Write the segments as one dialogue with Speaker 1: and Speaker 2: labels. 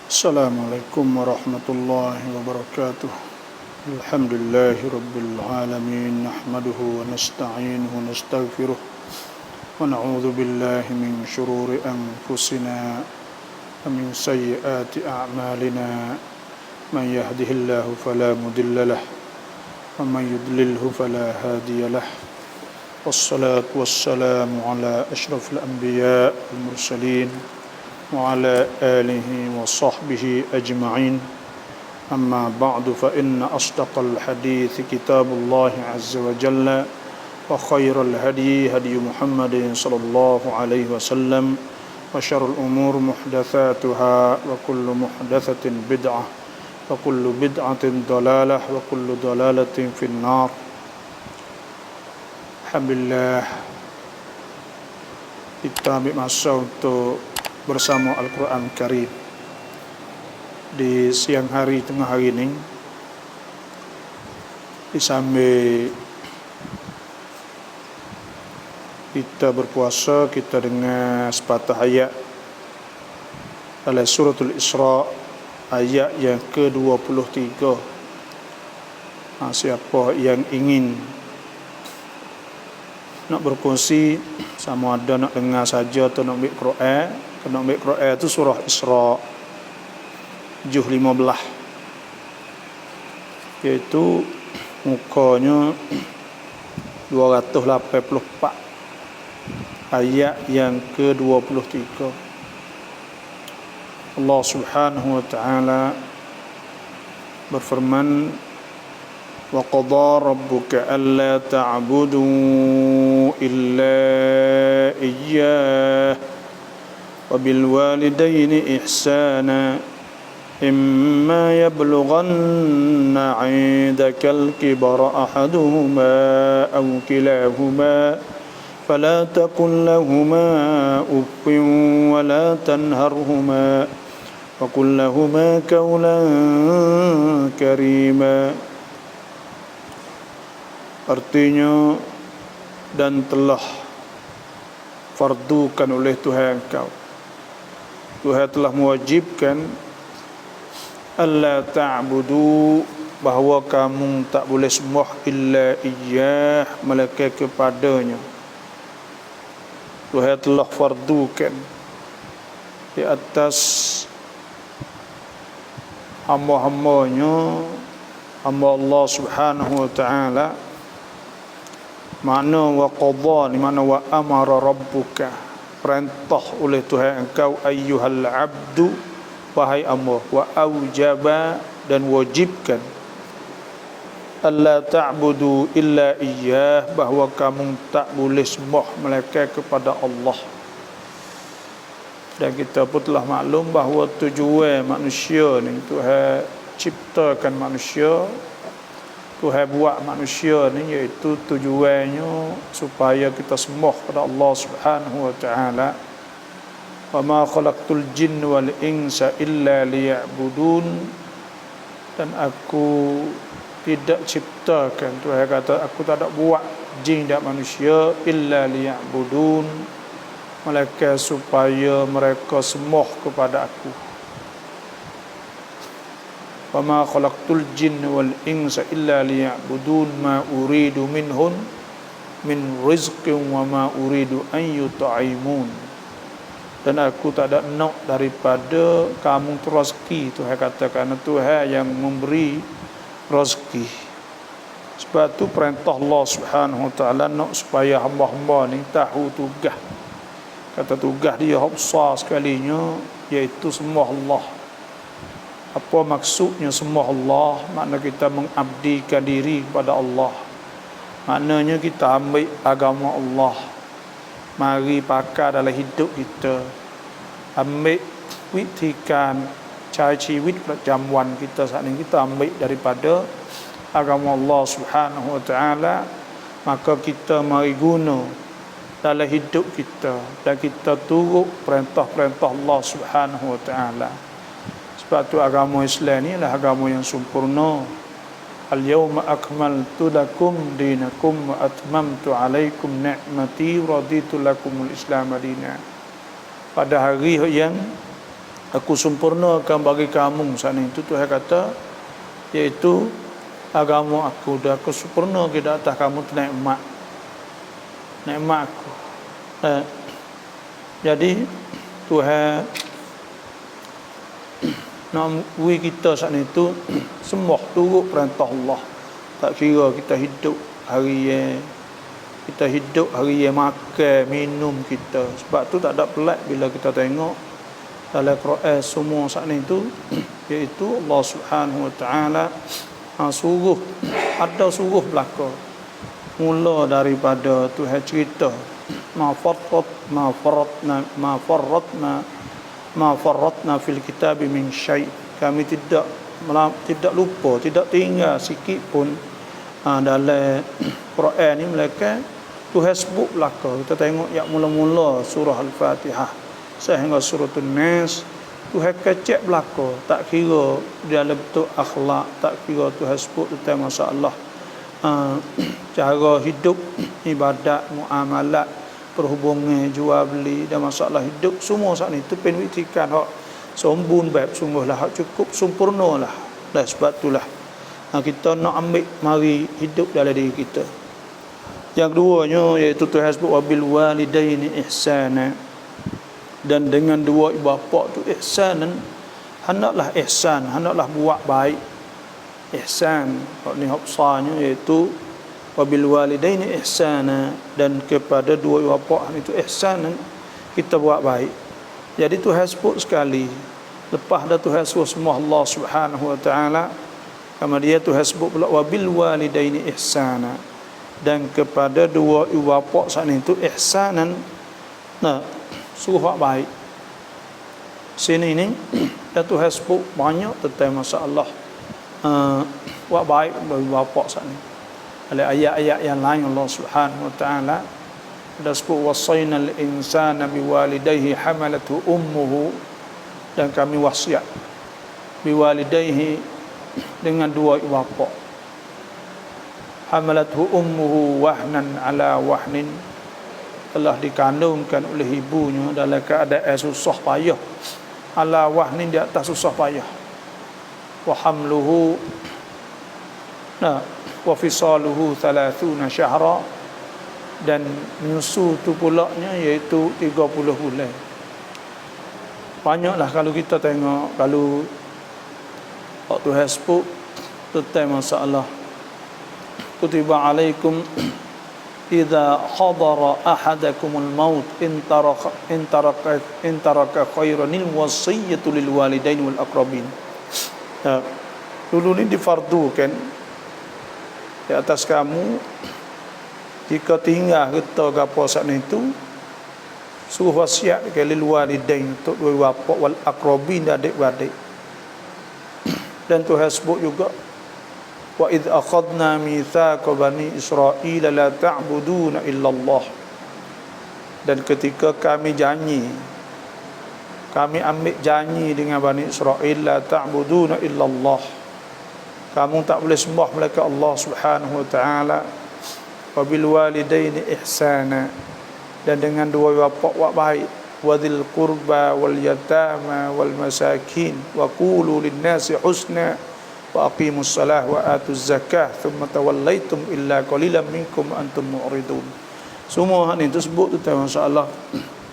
Speaker 1: Assalamualaikum warahmatullahi wabarakatuh. Alhamdulillahi rabbil alamin. Nahmaduhu wa nasta'inuhu wa nastaghfiruh. Wa na'udzu billahi min shururi anfusina wa min sayyiati a'malina. Man yahdihillahu fala mudilla lahu wa man yudlilhu fala hadiya lahu. Wassalatu wassalamu ala asyrafil anbiya wal mursalin وعلى آله وصحبه أجمعين. أما بعد فإن أصدق الحديث كتاب الله عز وجل وخير الهدي هدي محمد صلى الله عليه وسلم وشر الأمور محدثاتها وكل محدثة بدعة وكل بدعة ضلالة وكل ضلالة في النار. Alhamdulillah, kita ambil masa untuk bersama Al-Quran Karim di siang hari tengah hari ini, sambil kita berpuasa, kita dengar sepatah ayat dalam suratul Isra, ayat yang ke-23. Siapa yang ingin nak berkongsi, sama ada nak dengar saja atau nak ambil Quran. Nak ambil Quran itu surah Isra juz 15, iaitu mukanya 284, ayat yang ke-23. Allah Subhanahu wa taala berfirman, wa qadha rabbuka alla ta'budu illa iyyah wa bil walidayni ihsana imma yablughanna 'indaka al-kibara ahaduhuma aw kilahuma fala taqul lahumā uffin wa la tanharhumā wa qul lahumā qawlan karīmā. Artinya, dan telah fardukan oleh Tuhan engkau, Tuhan telah mewajibkan alla ta'budu, bahawa kamu tak boleh sembah illa iyyah, melainkan kepadanya. Tuhan telah fardukan di atas hamba-hambanya, hamba Allah Subhanahu wa ta'ala. Makna wa qadha ni makna wa amara rabbuka, perintah oleh Tuhan engkau, ayyuhal abdu, wahai hamba, wa aujaba, dan wajibkan, alla ta'budu illa iyyah, bahawa kamu tak boleh sembah melainkan kepada Allah. Dan kita pun telah maklum bahawa tujuan manusia ni, Tuhan ciptakan manusia, Tuhan buat manusia ni, iaitu tujuannya supaya kita sembah kepada Allah Subhanahu wa taala. Wa ma khalaqtul jinna wal insa illa liya'budun, dan aku tidak ciptakan, Tuhan kata, aku tak ada buat jin dan manusia illa liya'budun, melainkan supaya mereka sembah kepada aku. Wa ma khalaqtul jinna wal insa illa liya'budun ma uridu minhum min rizqin wa ma uridu an yut'imun. Dan aku tak ada nak daripada kamu tu rezeki, Tuhan katakan, Tuhan yang memberi rezeki. Sebab tu perintah Allah Subhanahu wa taala nak supaya hamba-hamba ni tahu tugas. Kata tugas dia besar sekalinya, iaitu sembah Allah. Apa maksudnya sembah Allah? Makna kita mengabdikan diri kepada Allah. Maknanya kita ambil agama Allah, mari pakai dalam hidup kita, ambil witikan cara hidup perjamuan kita saat ini, kita ambil daripada agama Allah Subhanahu wa taala. Maka kita mari guna dalam hidup kita, dan kita turut perintah-perintah Allah Subhanahu wa taala. Sebab tu agama Islam ni adalah agama yang sempurna. Al-yawma akmaltu lakum dinakum wa atmamtu alaikum ni'mati wa raditu lakumul Islam madina. Pada hari yang Aku sempurnakan bagi kamu sana itu Tuhan kata, iaitu agama aku dah aku sempurna ke atas kamu tu nikmat aku. Jadi Tuhan nak we kita saat itu semua turut perintah Allah. Tak kira kita hidup hari makan minum kita. Sebab tu tak ada pelik bila kita tengok dalam Quran semua saat itu iaitu Allah Subhanahu wa taala suruh belaka. Mula daripada Tuhan cerita ma farratna fil kitab min syai'. Kami tidak lupa, tidak tinggal sikit pun dalam Quran ni melainkan Tuhan sebut belaka. Kita tengok yang mula-mula surah Al-Fatihah sehingga surah An-Nas, Tuhan kecek belaka, tak kira dalam bentuk akhlak, tak kira Tuhan sebut tentang masalah cara hidup, ibadat, muamalat, perhubungan, jual beli dan masalah hidup semua saat itu penwitikan hak sempurna bab sungguhlah hak cukup sempurnalah. Dan sebab itulah kita nak ambil mari hidup dalam diri kita. Yang keduanya iaitu Tuhan sebut wabil walidaini ihsana, dan dengan dua ibu bapa tu ihsanan, hendaklah ihsan, hendaklah buat baik. Ihsan ni hafsahnya iaitu wabil walidaini ihsana, dan kepada dua ibu bapa itu ihsanan kita buat baik. Jadi Tuhan sebut sekali, lepas dah Tuhan sebut semua Allah Subhanahu wa taala, kemudian Tuhan sebut pula wabil walidaini ihsana, dan kepada dua ibu bapa saat itu ihsanan, suruh buat baik. Sini ni dah Tuhan sebut banyak tentang masalah buat baik bagi bapa saat ni. Ada ayat-ayat yang lain Allah Subhanahu wa taala dah sebut wasainal insana biwalidayhi hamalathu ummuhu, dan kami wasiat biwalidayhi dengan dua ibu bapa. Hamalathu ummuhu wahnan ala wahnin, telah dikandungkan oleh ibunya dalam keadaan susah payah, ala wahnin di atas susah payah, wa hamluhu wa fisaluhu 30 syahra, dan menyusu tu pulaknya iaitu 30 bulan. Banyaklah kalau kita tengok, kalau waktu hasbuk tentang masalah kutiba alaikum idza hadara ahadakumul maut in taraka khairanil wasiyatu lil walidain wal aqrabin. Dulu ni difardukan di atas kamu, jika tinggal kita gapo saat itu suruh wasiat ke lil walidain, untuk dua bapa, wal aqrabin, adik-beradik. Dan Tuhan sebut juga wa idh akhadna mitsaqa bani Israil la ta'buduna illallah, dan ketika kami ambil janji dengan Bani Israel, la ta'buduna illallah, kamu tak boleh sembah melainkan Allah Subhanahu wa taala. Wa bil walidaini ihsana, dan dengan dua bapa buat baik. Wa dzil qurba wal yatama wal masakin wa qulu lin nasi husna wa aqimus salah wa atuz zakah thumma tawallaitum illa qalilan minkum antum mu'ridun. Semua hal ini tersebut tentang masalah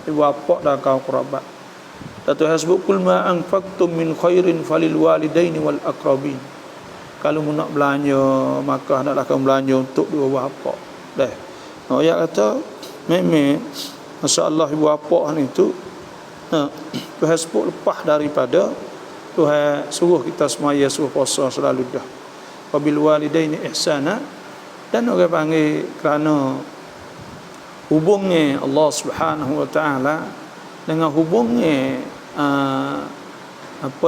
Speaker 1: ibu bapa dan kaum kerabat. Dan Tuhan sebut kul ma anfaqtum min khairin falil walidaini wal aqrabin. Kalau nak belanja, maka hendaklah kamu belanja untuk dua bapa. Dah. Ayat kata memang masalah ibu bapa itu Tuhan sebut lepas daripada Tuhan suruh kita semaya, suruh puasa selalu dah. Wabil walidaini ihsana, dan orang panggil kerana hubungnya Allah Subhanahu wa taala dengan hubungnya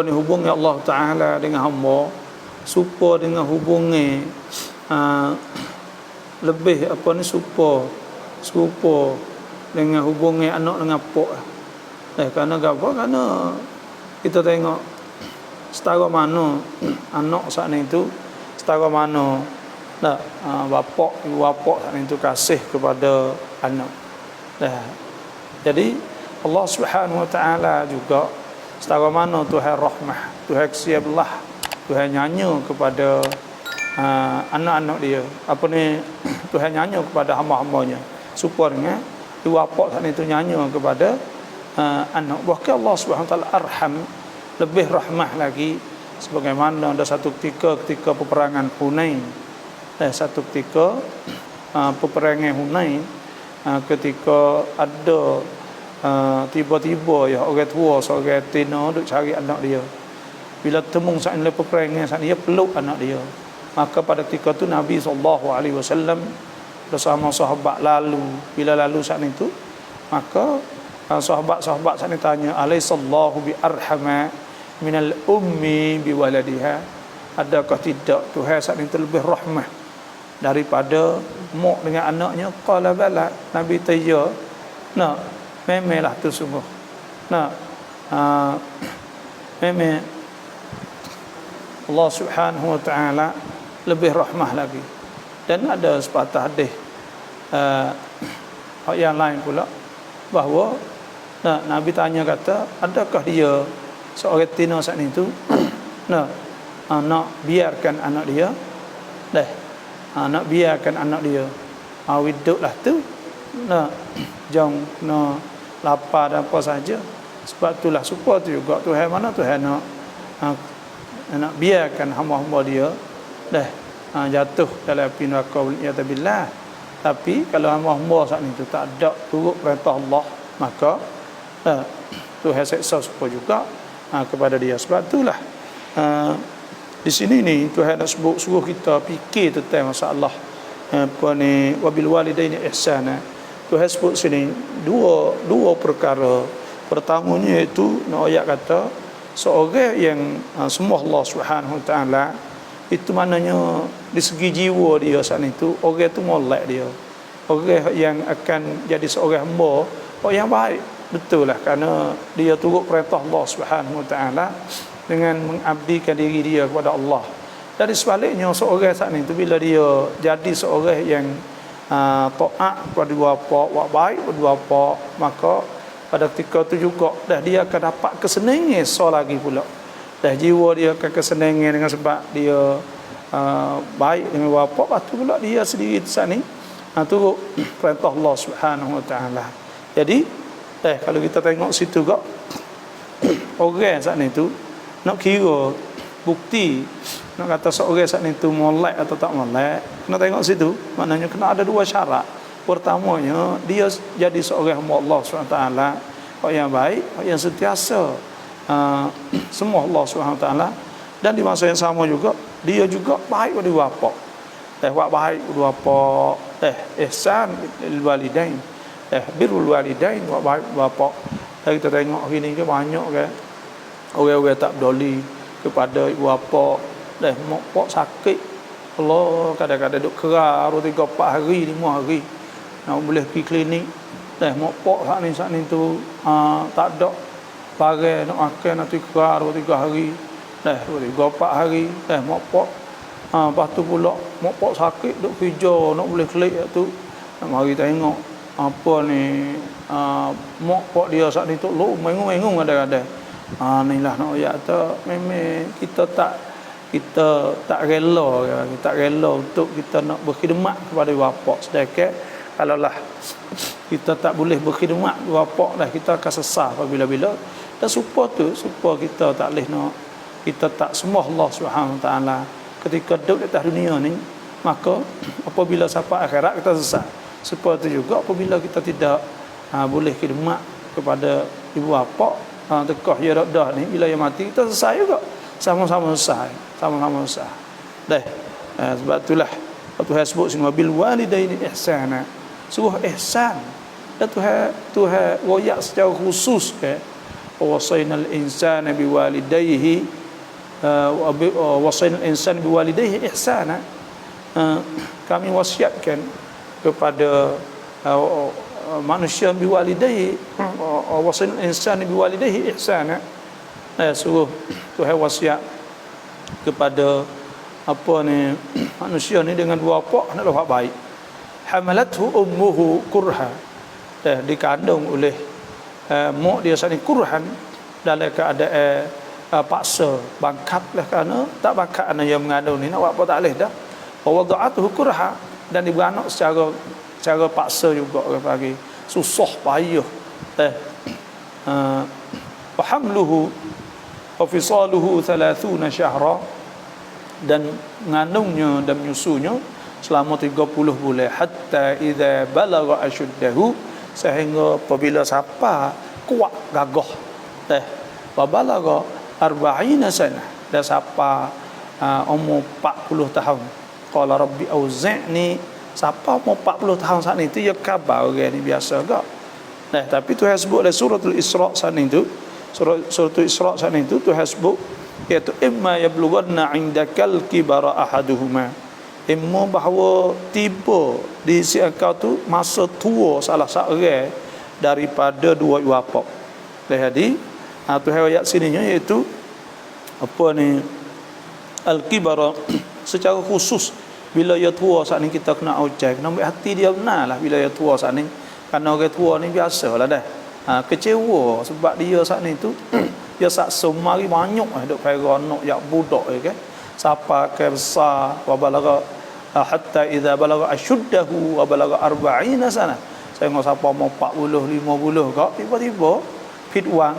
Speaker 1: hubungnya Allah taala dengan hamba, supaya dengan hubungnya lebih serupa dengan hubungnya anak dengan pak. Kerana apa? Kerana kita tengok setara mana anak saat itu, setara mana ibu bapa saat itu kasih kepada anak. Jadi Allah Subhanahu wa taala juga setara mana Tuhan rahmah, Tuhan kasih belah, Tuhan nyanyi kepada anak-anak dia, apa ni, Tuhan nyanyi kepada hamba-hambanya supaya dua pak saat itu nyanyi kepada anak. Bahkan Allah Subhanahu Taala arham, lebih rahmah lagi, sebagaimana ada satu ketika peperangan Hunain, satu ketika peperangan Hunain, ketika ada tiba-tiba ya orang tua seorang tina duk cari anak dia. Bila temung saat ini peperangan, saat dia peluk anak dia. Maka pada ketika itu Nabi SAW bersama sahabat lalu. Bila lalu saat itu, maka sahabat-sahabat saat ini tanya, alaihissallahu bi arhama minal ummi bi waladiha. Adakah tidak Tuhan saat itu lebih rahmah daripada mak dengan anaknya? Qala bala. Nabi tanya, nah, memanglah tu sungguh. Nah, memang Allah Subhanahu wa taala lebih rahmah lagi. Dan ada sepatah hadis yang lain pula bahawa Nabi tanya kata, adakah dia seorang tina saat itu nak biarkan anak dia nak biarkan anak dia widuklah tu jangan kena lapar dan apa saja. Sebab itulah supaya tu juga Tuhan mana Tuhan nak biarkan hamba-hamba dia jatuh dalam api neraka waliyadzubillah. Tapi kalau hamba-hamba saat itu tak ada turut perintah Allah, maka Tuhan seksa supaya juga kepada dia. Sebab itulah di sini ni Tuhan nak suruh kita fikir tentang masalah apa ni, wabil walidaini ihsana. Tuhan sebut sini dua perkara. Pertamanya iaitu nak ayat kata seorang yang sembah Allah Subhanahu Wa Taala, itu maknanya di segi jiwa dia saat itu orang itu molek dia, orang yang akan jadi seorang hamba orang yang baik. Betul lah, kerana dia turut perintah Allah Subhanahu Wa Taala dengan mengabdikan diri dia kepada Allah. Dari sebaliknya seorang saat itu bila dia jadi seorang yang taat kepada dua pak, buat baik kepada dua pak, maka pada ketika itu juga dia akan dapat kesenangan lagi pula. Jiwa dia akan kesenangan dengan sebab dia baik dengan dua pak. Lepas tu pula dia sendiri saat ni turut perintah Allah Subhanahu Wa Taala. Jadi kalau kita tengok situ juga orang saat itu nak kira bukti nak kata seorang saat itu molek atau tak molek, kena tengok situ. Maknanya kena ada dua syarat. Pertamanya dia jadi seorang hamba Allah SWT, orang yang baik, orang yang sentiasa semua Allah SWT. Dan di masa yang sama juga dia juga baik pada bapa. Buat baik pada bapa, ihsan lil walidain, birrul walidain, buat baik pada bapa. Dan kita tengok hari ni ke banyak ke orang-orang tak peduli kepada ibu bapa. Mak pak sakit, Allah kadang-kadang duk kerar 3-4 hari 5 hari nak boleh pergi klinik. Mak pak saat ni tu tak ada barang nak makan, nanti kerar 2-3 hari, 2-4 hari. Mak pak lepas tu pula mak pak sakit duk kerja nak boleh klik tu, nak mari tengok apa ni mak pak dia saat ni tu lu mengung-mengung kadang-kadang. Inilah nak ayat tu memang kita tak rela, kita tak rela untuk kita nak berkhidmat kepada bapa. Sedangkan kalaulah kita tak boleh berkhidmat kepada bapa dah, kita akan sesah apabila-bila. Dan supaya kita tak boleh nak, kita tak sembah Allah Subhanahu Taala ketika duduk di atas dunia ni, maka apabila sampai akhirat kita sesat. Supaya itu juga apabila kita tidak boleh khidmat kepada ibu bapa, tekah ya dah ni, bila yang mati kita sesat juga, sama-sama sesat. Sebab itulah Tuhan sebut sini wabil walidaini ihsana, suruh ihsan. Dan Tuhan royak secara khusus ke wasainal insana biwalidayhi wasainal insana biwalidayhi ihsana. Kami wasiatkan kepada manusia biwalidayhi wasainal insana biwalidayhi ihsana. Suruh Tuhan wasiat kepada apa ni manusia ni dengan dua pak nak buat baik. Hamalathu ummuhu kurha, dikandung oleh mak dia saat ni kurhan, dalam keadaan paksa bangkatlah kerana tak bangkat ana yang mengandung ni nak buat apa tak boleh dah. Wa wada'atuhu kurha, dan diberanak secara paksa juga orang panggil susah payah. Wa hamluhu wa fisaluhu 30 syahra, dan mengandungnya dan menyusunya selama 30 bulan, hatta idza balagha ashuddahu, sehingga apabila siapa kuat gagah wa balagha 40 sana, dan siapa umur 40 tahun, qala rabbi auzi'ni, siapa umur 40 tahun saat itu ya khabar orang ni biasa gak. Tapi Tuhan sebut dalam suratul Isra saat itu, suratul Isra saat itu Tuhan sebut iaitu imma yablughanna 'indakal kibara ahaduhuma, imma bahawa tiba di sisi engkau tu masa tua salah seorang daripada dua ibu bapa. Jadi Tuhan ayat sininya iaitu apa ni, al-kibara secara khusus bila ia tua saat ni kita kena ucap, kena ambil hati dia benar lah bila ia tua saat ni. Kerana orang tua ni biasalah dah kecewa sebab dia saat ni tu dia saksa mari banyak duk para anak yang budak kan, siapa ke besar wa balagha hatta idza balagha ashuddahu wa balagha 40 sana, sehingga siapa mau 40 50 kak tiba-tiba fitwang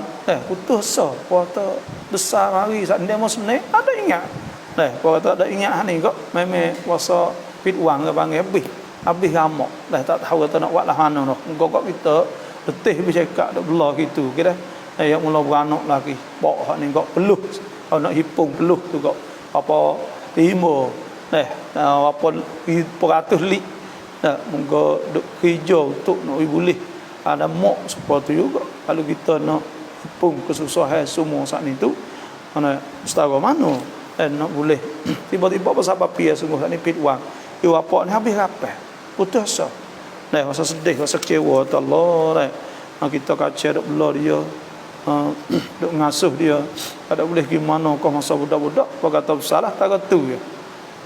Speaker 1: putus asa kata besar hari saat dia mau senang ada ingat kata ada ingat ni kak memang puasa fitwang ke panggil habis ramak tak tahu kata nak buat lah mana noh engkau kak kita letih bercakap dak belah gitu kira yang mula beranak lagi bak hak ni kak peluh, kalau nak hipung peluh tu kak apa 5 apa 100 lik mungko duk hijau untuk nak boleh ada mak seperti tu juga. Kalau kita nak hipung kesusahan semua saat ni tu mana setara mana nak boleh tiba-tiba pasal papi sungguh saat ni pitwang ibu apa ni habis rapah putus asa rasa sedih rasa kecewa Allah kita kaca duk belah dia duk ngasuh dia tak boleh gimana kau masa budak-budak apa kata bersalah tak kata ya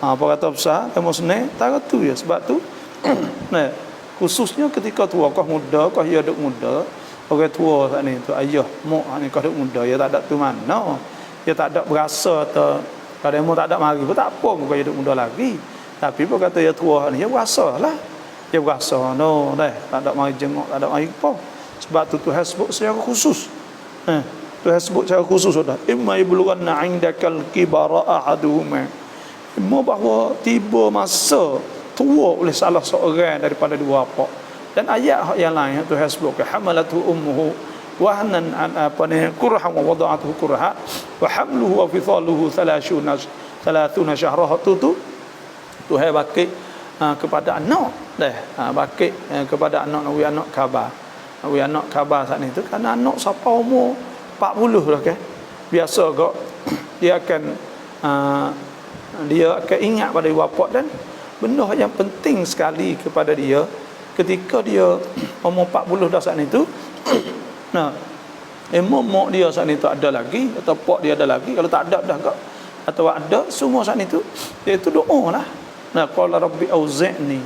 Speaker 1: apa kata besar kamu senang tak kata ya sebab tu khususnya ketika tua kau muda kau ya duk muda orang tua saat ni tu ayah mak ni kau duk muda ya tak ada tu mana dia tak ada berasa atau kalau mu tak ada mari pun tak apa kau ya duk muda lagi, tapi apa kata ya tua ni ya berasa lah dia berasa tak ada mari jenguk tak ada mari apa, sebab tu Tuhan sebut secara khusus Tuhan sebut secara khusus sudah imma yablughanna 'indakal kibara ahaduhuma, imma bahawa tiba masa tua oleh salah seorang daripada dua bapa. Dan ayat yang lain Tuhan sebut hamalatu ummuhu wahnan an apa ni kurha wa wada'atuhu kurha wa hamluhu wa fisaluhu 30 syahra, tu Tuhan bagi kepada anak bagi kepada anak khabar saat ni tu, kerana anak siapa umur 40 lah kan biasa kok dia akan ingat pada ibu bapa, dan benda yang penting sekali kepada dia ketika dia umur 40 dah saat itu mak dia saat itu ada lagi atau pak dia ada lagi, kalau tak ada dah kok atau ada semua saat itu iaitu doa lah. Qala rabbi auzi'ni,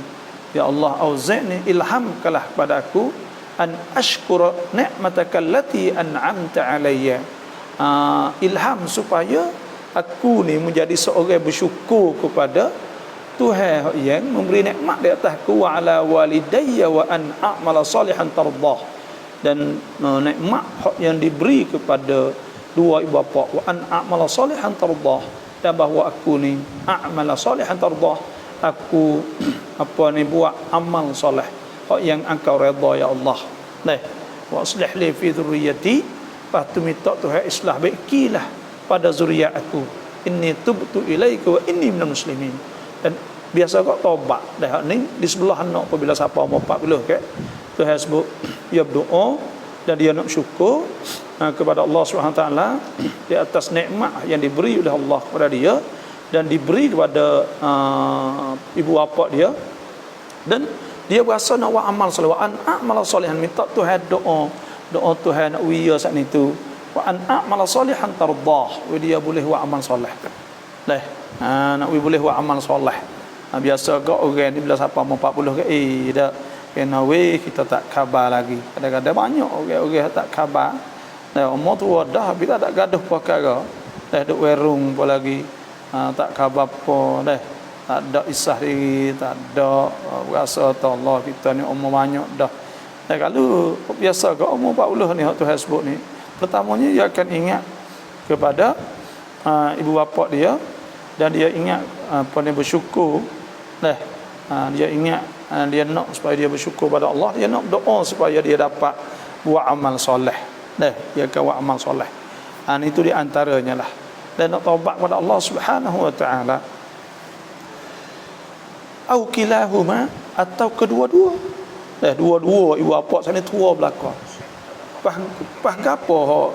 Speaker 1: ya Allah auzi'ni, ilhamkanlah padaku an ashkura ni'mataka allati an'amta alayya, ilham supaya aku ni menjadi seorang bersyukur kepada Tuhan yang memberi nikmat di atasku, wa ala walidayya wa an a'mala salihan tardah, dan nikmat yang diberi kepada dua ibu bapa, wa an a'mala salihan tardah, dan bahawa aku ni a'mala salihan tardah, aku buat amal soleh yang engkau redha ya Allah. Wa aslih li fi dhurriyyati, patu minta Tuhan islah baikilah pada zuriat aku, inni tubtu ilaika wa inni minal muslimin. Dan biasa kau taubat dah ni di sebelah anak apabila siapa umur 40 kan Tuhan sebut dia berdoa dan dia nak syukur kepada Allah SWT di atas nikmat yang diberi oleh Allah kepada dia dan diberi kepada ibu bapa dia, dan dia berasa nak buat amal soleh, wa an a'mala salihan, minta Tuhan doa Tuhan nak wiya saat itu, wa an a'mala salihan tardah, dia boleh buat amal soleh nak boleh buat amal soleh. Biasa gak orang ni bila siapa mau 40 ke dah kena kita tak khabar lagi. Kadang-kadang banyak orang-orang tak khabar Nah, umur tua dah bila tak gaduh perkara. Dah duk werung apa lagi. Tak khabar apa dah. Tak ada isah diri, tak ada rasa Allah kita ni umur banyak dah. Kalau biasa ke umur 40 ni hak Tuhan sebut ni, pertamanya dia akan ingat kepada ibu bapa dia dan dia ingat apa ni bersyukur. Dia ingat dia nak supaya dia bersyukur pada Allah, dia nak doa supaya dia dapat buat amal soleh. Dia akan buat amal soleh. Itu di antaranya lah. Dan nak taubat kepada Allah Subhanahu wa taala. Au kilahuma, atau kedua-dua. Dua-dua ibu bapa sana tua belaka. Pas gapo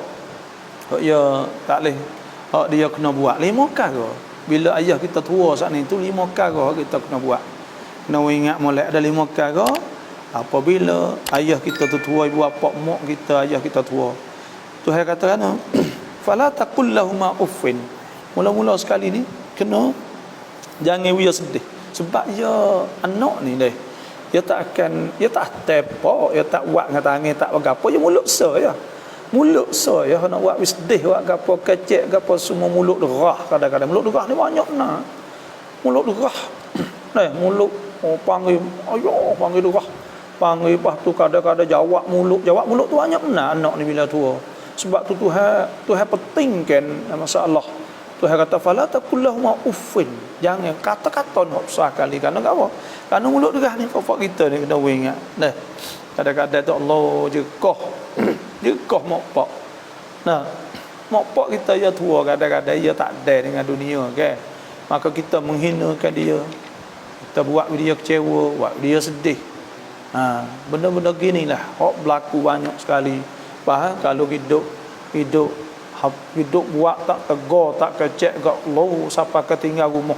Speaker 1: hak ya tak leh. Hak dia kena buat 5 kali. Bila ayah kita tua saat ni tu 5 kali kita kena buat. Kena ingat molek ada 5 kali. Apabila ayah kita tu tua, ibu bapa mak kita, ayah kita tua. Tuhan kata kan, fala taqul lahumā uffin. Mula-mula sekali ni kena jangan dia sedih. Sebab dia anak ni dia tak tepak, dia tak buat dengan tangan, tak apa, dia mulut saya. Mulut saya nak buat sedih, buat gapo kecek, gapo semua mulut derah kadang-kadang. Mulut derah ni banyak nah. Mulut derah. Mulut panggil ayo panggil derah. Panggil lepas tu kadang-kadang jawab mulut tu banyak nah anak ni bila tua. Sebab tu Tuhan pentingkan masalah. Tuhan kata fala taqul lahum uffin. Jangan kata-kata nak besar kali kerana apa? Kerana mulut derah ni pokok kita ni kena ingat. Kadang-kadang tu Allah jekoh mak pak. Mak pak kita dia tua, kadang-kadang dia tak ada dengan dunia kan. Maka kita menghinakan dia. Kita buat dia kecewa, buat dia sedih. Benda-benda ginilah hak berlaku banyak sekali. Faham? Kalau hidup buat tak tegar, tak kecek gak Allah sampai ketinggal rumah.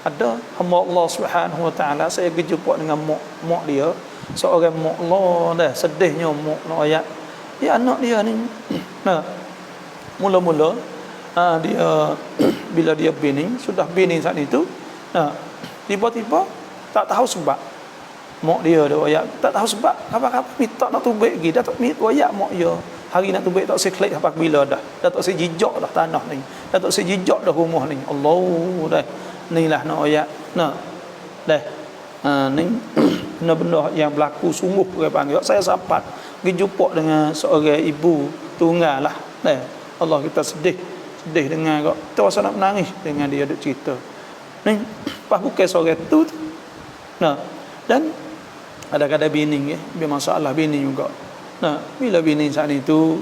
Speaker 1: Ada hamba Allah Subhanahu wa taala, saya berjumpa dengan mak dia, seorang mak Allah sedihnya mak nak ayat. Ya anak dia ni mula-mula dia bila dia bini, sudah bini saat itu, tiba-tiba tak tahu sebab mak dia ayat, tak tahu sebab apa-apa minta nak tubik lagi, dah tak minta ayat mak dia. Hari nak tubik tak seklik apa bila dah tak sejijak dah tanah ni, dah tak sejijak dah rumah ni. Allah dah inilah nak ayat ni benda-benda yang berlaku sungguh orang panggil. Saya sempat pergi jumpa dengan seorang ibu tunggal lah. Allah kita sedih dengan kok terasa nak menangis dengan dia duk cerita ni pas bukan seorang tu. Dan kadang-kadang bini dia masalah bini juga. Bila bini saat itu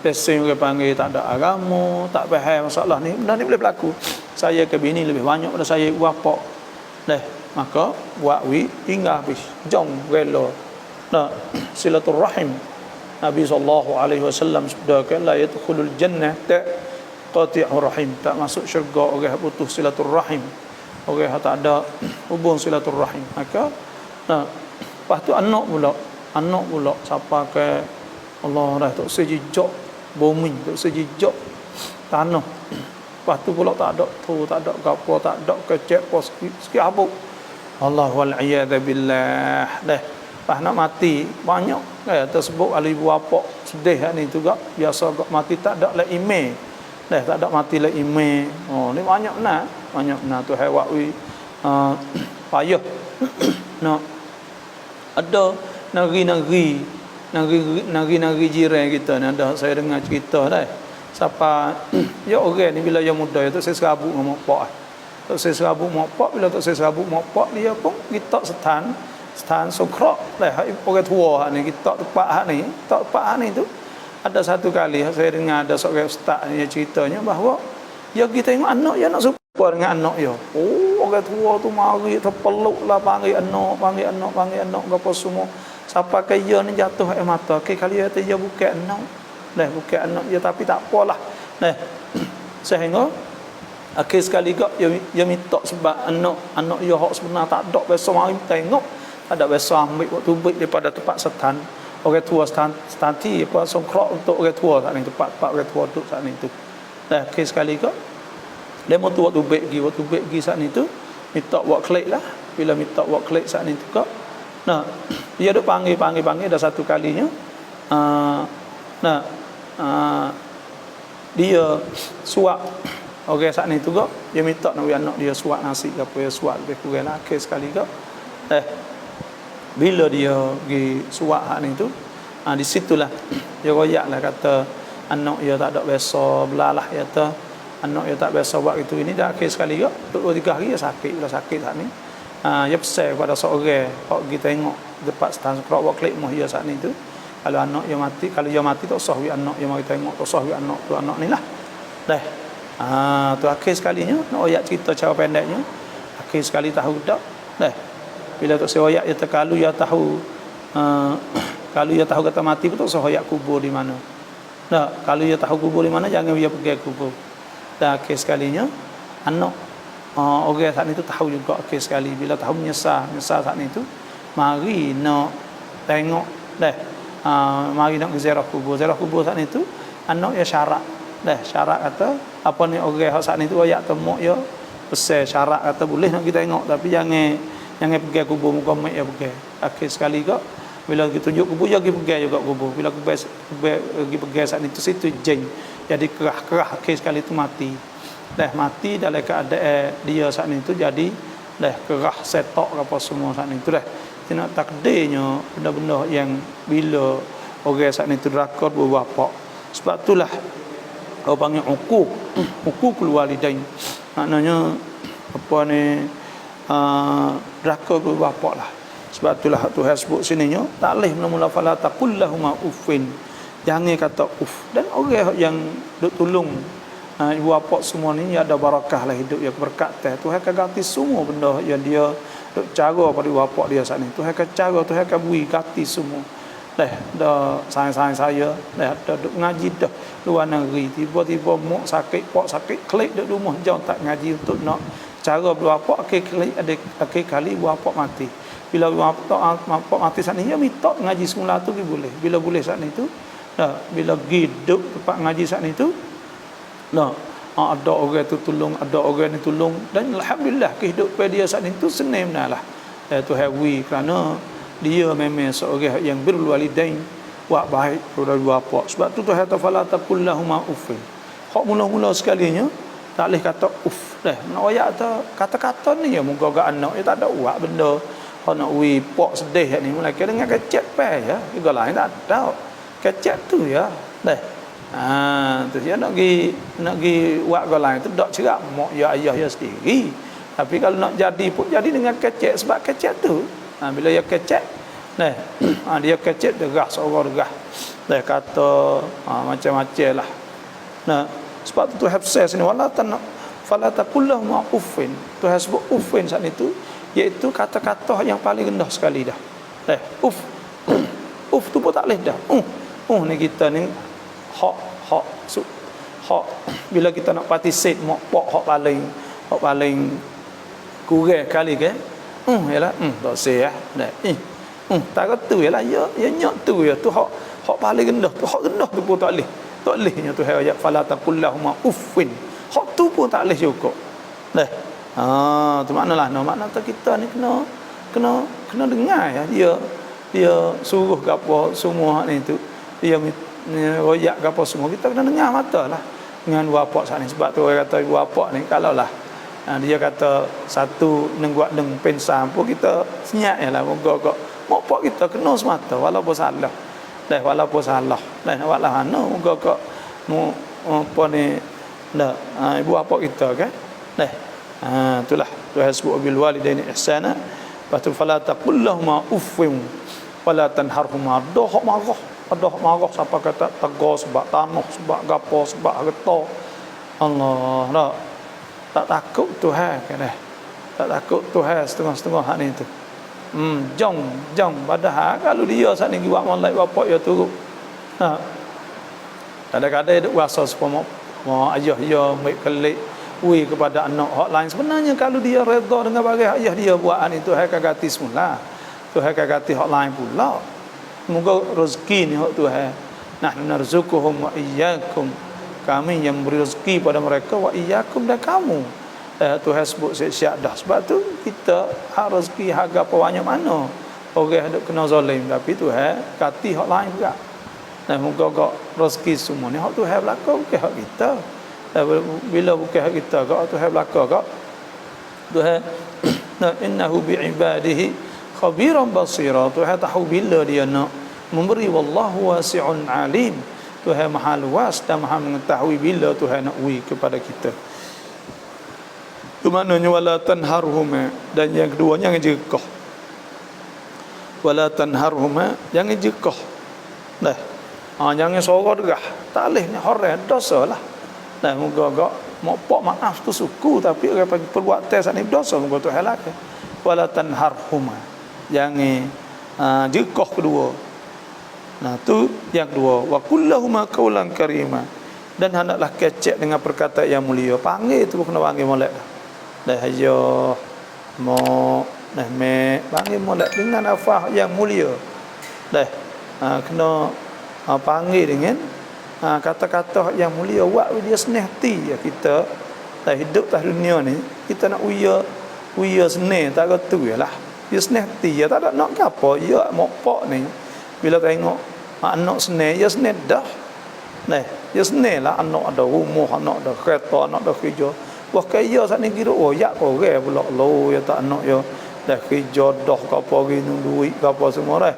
Speaker 1: pesen orang panggil tak ada agama, tak faham masalah ni, benda ni boleh berlaku. Saya ke bini lebih banyak pada saya bapa. Maka buat hingga habis jom rela. Silaturrahim. Nabi SAW sebutkan la yadkhulul jannah qati'ur rahim, tak masuk syurga orang putus silaturrahim, orang tak ada hubung silaturrahim. Maka lepas tu anak pula siapa ke Allah dah tak sejijak bumi, tak sejijak tanah. Lepas tu pula tak ada tu, tak ada gapo, tak ada kecek pos sikit habuk. Allah wal iyad billah. Pas nak mati banyak tersebut ahli ibu bapa sedih ni juga biasa mati tak ada la email. Tak ada mati la email. Ni banyak tu hewak payah. Ada negeri jiran kita ni ada saya dengar cerita siapa ya orang ni bila dia muda tu saya serabut dengan mak pak. Tu saya serabut mak pak, bila tu saya serabut mak pak dia pun kita stan songkrok orang tua ni kita tempat ni tu ada satu kali saya dengar ada seorang ustaz ni ceritanya bahawa dia kita tengok anak dia nak serupa dengan anak dia. Orang tua tu mari terpeluk lah panggil anak apa semua sampai kaya ni jatuh air mata. Kali dia buka anak bukan anak dia tapi tak apalah. Sehingga akhir sekali dia minta sebab anak dia hak sebenar tak ada biasa mari tengok ada biasa ambil waktu baik daripada tempat setan orang tua stanti apa songkrok untuk orang tua saat ni tempat orang tua duduk saat ni tu. Akhir sekali dia mau tu waktu baik pergi saat ni tu minta buat klik lah. Bila minta buat klik saat ni tu dia duk panggil ada satu kalinya Nah, dia suap orang saat ni tu kok dia minta nak anak dia suap nasi ke apa dia suap lebih kurang akhir sekali kok bila dia pergi suap hak ni tu di situlah dia royaklah kata anak dia tak ada biasa belalah dia kata anak dia tak biasa buat itu ini dah akhir sekali kok 2-3 hari dia sakit bila sakit saat ni dia pesan kepada seorang hok pergi tengok dekat stan kerok buat klik moh dia saat ni tu kalau anak dia mati kalau dia mati tak usah wi anak dia mari tengok tak usah wi anak tu anak ni lah dah tu akhir sekalinya nak royak cerita cara pendeknya akhir sekali tahu dak dah bila tu saya royak dia terkalu dia tahu kalau dia tahu kata mati pun tak usah royak kubur di mana dah kalau dia tahu kubur di mana jangan dia pergi kubur dah akhir sekalinya anak orang saat itu tahu juga akhir sekali bila tahu menyesal saat itu mari nak tengok dah mari nak ziarah kubur saat itu anak ya syarat kata apa ni orang saat itu ayak temuk ya pesan syarat kata boleh nak kita tengok tapi jangan pergi kubur muka mak ya pergi akhir sekali kok bila kita tunjuk kubur ya pergi juga kubur bila pergi saat itu situ jeng jadi kerah akhir sekali itu mati dalam keadaan dia saat itu jadi kerah setok apa semua saat itu tidak takdirnya benda-benda yang bila orang saat itu rakor berbapak sebab itulah orang panggil hukukul walidain maknanya apa ni rakor berbapak lah sebab itulah Tuhan sebut sininya tak boleh mula-mula fala taqul lahum uffin jangan kata uff dan orang yang duk tolong ibu bapa semua ni ada barakah lah hidup yang berkat Tuhan akan ganti semua benda yang dia duk cara pada ibu bapa dia saat ni Tuhan akan cara Tuhan akan beri ganti semua dah sayang saya dah duk ngaji dah luar negeri tiba-tiba mak sakit pak sakit klik duk rumah jauh tak ngaji untuk nak cara ibu bapa akhir kali ibu bapa mati bila ibu bapa mati saat ni dia minta ngaji semula tu boleh bila boleh saat ni tu bila hidup tempat ngaji saat ni tu ada orang tu tolong ada orang ni tolong dan alhamdulillah kehidupan dia saat ni tu senang lah tu hawi kerana dia memang seorang yang birrul walidain buat baik kepada ibu bapa sebab tu Tuhan tafala taqul lahum uffin hak mula-mula sekalinya tak boleh kata uff nak royak kata-kata ni ya moga anak dia tak ada buat benda hak nak wi pak sedih ni mulai dengan kecek pe ya juga lain tak ada kecek tu ya tu dia nak pergi buat ke lain tu tak cerak mak ya ayah dia sendiri tapi kalau nak jadi pun jadi dengan kecek sebab kecek tu bila dia kecek dia kecek derah seorang derah kata macam-macam lah sebab tu hafsah sini wala fala taqul lahum uffin tu sebut uffin saat itu iaitu kata-kata yang paling rendah sekali dah uff tu pun tak boleh dah ni kita ni hak bila kita nak participate mak pak hak paling kurang kali ke yalah tak sah tak kata yalah ya nyak tu ya tu hak paling rendah tu hak rendah tu pun tak bolehnya tu ayat fala taqul lahum uffin hak tu pun tak boleh juga tu maknalah makna kita ni kena dengar ya dia suruh ke apa semua ni tu dia royak ke apa semua kita kena dengar matalah dengan ibu bapa saat ni sebab tu orang kata ibu bapa ni kalau lah dia kata satu nengguak deng pensam pun kita senyap yalah moga mak pak kita kena semata walaupun salah walaupun salah walau ana moga apa ni ibu bapa kita kan itulah Tuhan sebut bil walidaini ihsana patu fala taqul lahum uffin wala tanharhuma doh marah siapa kata tegur sebab tanah sebab gapo sebab harta Allah tak takut Tuhan kan tak takut Tuhan setengah-setengah hak ni tu jom padahal kalau dia saat ni buat molek bapak dia turut kadang-kadang dia rasa supaya mak ayah dia baik kelik kepada anak hak lain sebenarnya kalau dia redha dengan bagi ayah dia buat ni Tuhan akan ganti semula Tuhan akan ganti hak lain pula moga rezeki ni hak Tuhan nahnu narzuquhum wa iyyakum kami yang beri rezeki pada mereka wa iyyakum dan kamu Tuhan sebut siap dah sebab tu kita hak rezeki harga apa banyak mana orang hidup kena zalim tapi Tuhan ganti hak lain juga Nah, moga-moga rezeki semua ni hak Tuhan belaka bukan hak kita. Bila bukan hak kita, hak Tuhan belaka kak. Tuhan innahu bi'ibadihi khabiran basira. Tuhan tahu bila dia nak memberi, wallahu wasi'un alim. Tuhan maha luas dan maha mengetahui bila Tuhan nak beri kepada kita. Itu maknanya wala tanharhuma, dan yang kedua jangan jekah. Wala tanharhuma, jangan jekah. Nah, jangan sorok derah. Tak boleh ni haram, dosa lah. Nah, moga-moga mokpok maaf tu suku, tapi orang panggil perbuatan saat ni dosa, moga tu halak. Wala tanharhuma, jangan jekah kedua. Nah, tu yang kedua. Wa kullahuma qaulan karima, dan hendaklah kecek dengan perkataan yang mulia. Panggil tu kena panggil molek dah. Dah ayo mo nah me panggil molek dengan lafaz yang mulia. Dah kena panggil dengan kata-kata yang mulia. Buat dia senang hati ya kita. Dah hidup dah dunia ni kita nak uya senang tak kata yalah. Dia senang hati ya, tak ada nak apa ya mokpok ni. Bila tengok anak senang ya senang dah. Nah, ya senang lah anak ada rumah, anak ada kereta, anak ada kerja. Wah kaya saat ni kira ya korang pula lo ya tak anak ya dah kerja dah ke apa gini duit ke apa semua dah.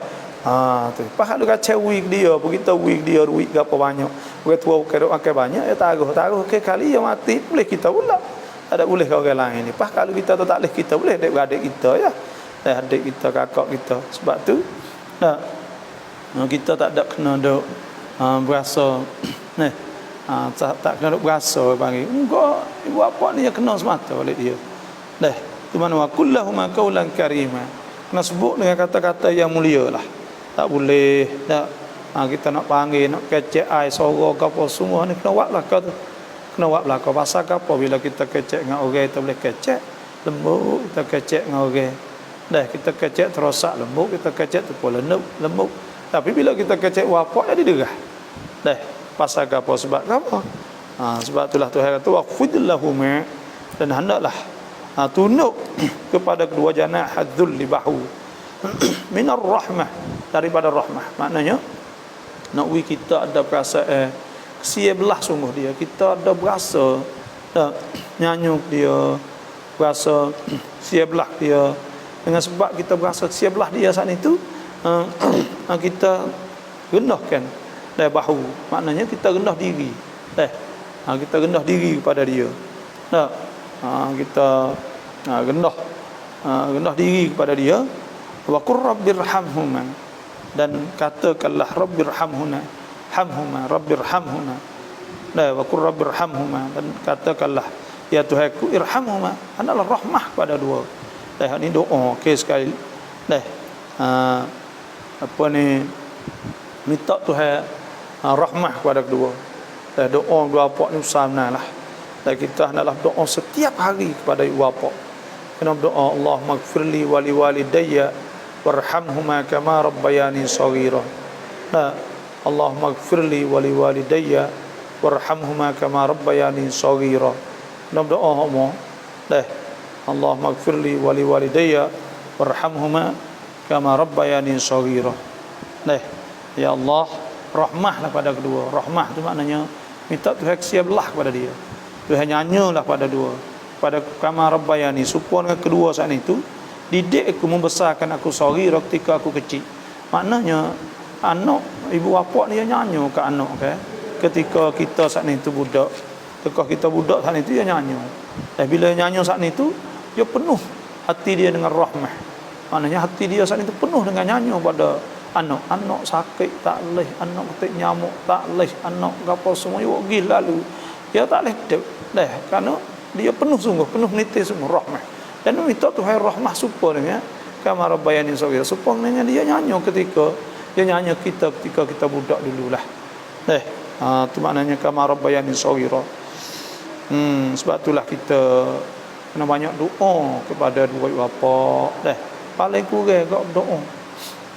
Speaker 1: Tu pahak lu kacau wig dia begitu wig dia duit ke apa banyak. Orang tua makan banyak ya taruh ke kali ya mati boleh kita pula. Tak ada boleh ke orang lain ni. Kalau kita tu tak boleh kita boleh adik kita ya. Adik kita, kakak kita. Sebab tu kita tak ada kena duk berasa tak kena duk berasa panggil enggak ibu apa ni yang kena semata oleh dia. Tu mana wa kullahuma qaulan karima, kena sebut dengan kata-kata yang mulia lah. Tak boleh kita nak panggil nak kecek ai sorok ke apa semua ni kena buat belaka tu. Kena buat belaka pasal apa bila kita kecek dengan orang kita boleh kecek lembut, kita kecek dengan orang kita kecek terosak lembut, kita kecek tu pun lembut. Tapi bila kita kecek wapak jadi derah. Pasal apa sebab apa? Sebab itulah Tuhan kata waqfid lahum, dan hendaklah tunduk kepada kedua janah hadzul libahu minar rahmah, daripada rahmah. Maknanya nak we kita ada perasaan kesian belah sungguh dia, kita ada berasa nyanyuk dia, berasa sia belah dia. Dengan sebab kita berasa sia belah dia saat itu kita rendahkan bahu, maknanya kita rendah diri. Kita rendah diri kepada dia. Kita rendah diri kepada dia. Wa qur rabbirhamhuma, dan katakanlah rabbirhamhuna, hamhuma rabbirhamhuna. Wa qur rabbirhamhuma, dan katakanlah ya Tuhanku irhamhuma, hendaklah rahmah kepada dua. Ini doa okey sekali. Apa ni minta Tuhan rahmah kepada kedua. Doa dua bapa ni usahanalah. Dan kita hendaklah doa setiap hari kepada ibu bapa. Kena doa Allahumma ighfirli wa liwalidayya warhamhuma kama rabbayani shaghira. Allahumma ighfirli wa liwalidayya warhamhuma kama rabbayani shaghira. Kena doa hamo. Allahumma ighfirli wa liwalidayya warhamhuma kama rabbayani shaghira. Ya Allah, rahmahlah pada kedua. Rahmah tu maknanya minta Tuhan kesian belah kepada dia. Tuhan nyanyalah pada dua, pada kama rabbayani, supaya dengan kedua saat itu didik aku, membesarkan aku saghira ketika aku kecil. Maknanya anak ibu bapa ni nyanyo ke anak ketika kita saat itu budak. Ketika kita budak saat itu dia nyanyo. Bila nyanyo saat itu dia penuh hati dia dengan rahmah. Maknanya hati dia saat itu penuh dengan nyanyo pada anak sakit tak leh, anak ketik nyamuk tak leh, anak apa semua pergi lalu dia tak leh kerana dia penuh sungguh, penuh niti sungguh rahmah. Dan minta Tuhan rahmah supaya dengan kama rabbayani shaghira, supaya dengan dia nyanyo ketika kita budak dululah. Tu maknanya kama rabbayani shaghira. Sebab itulah kita kena banyak doa kepada dua bapa. Paling kurang kau doa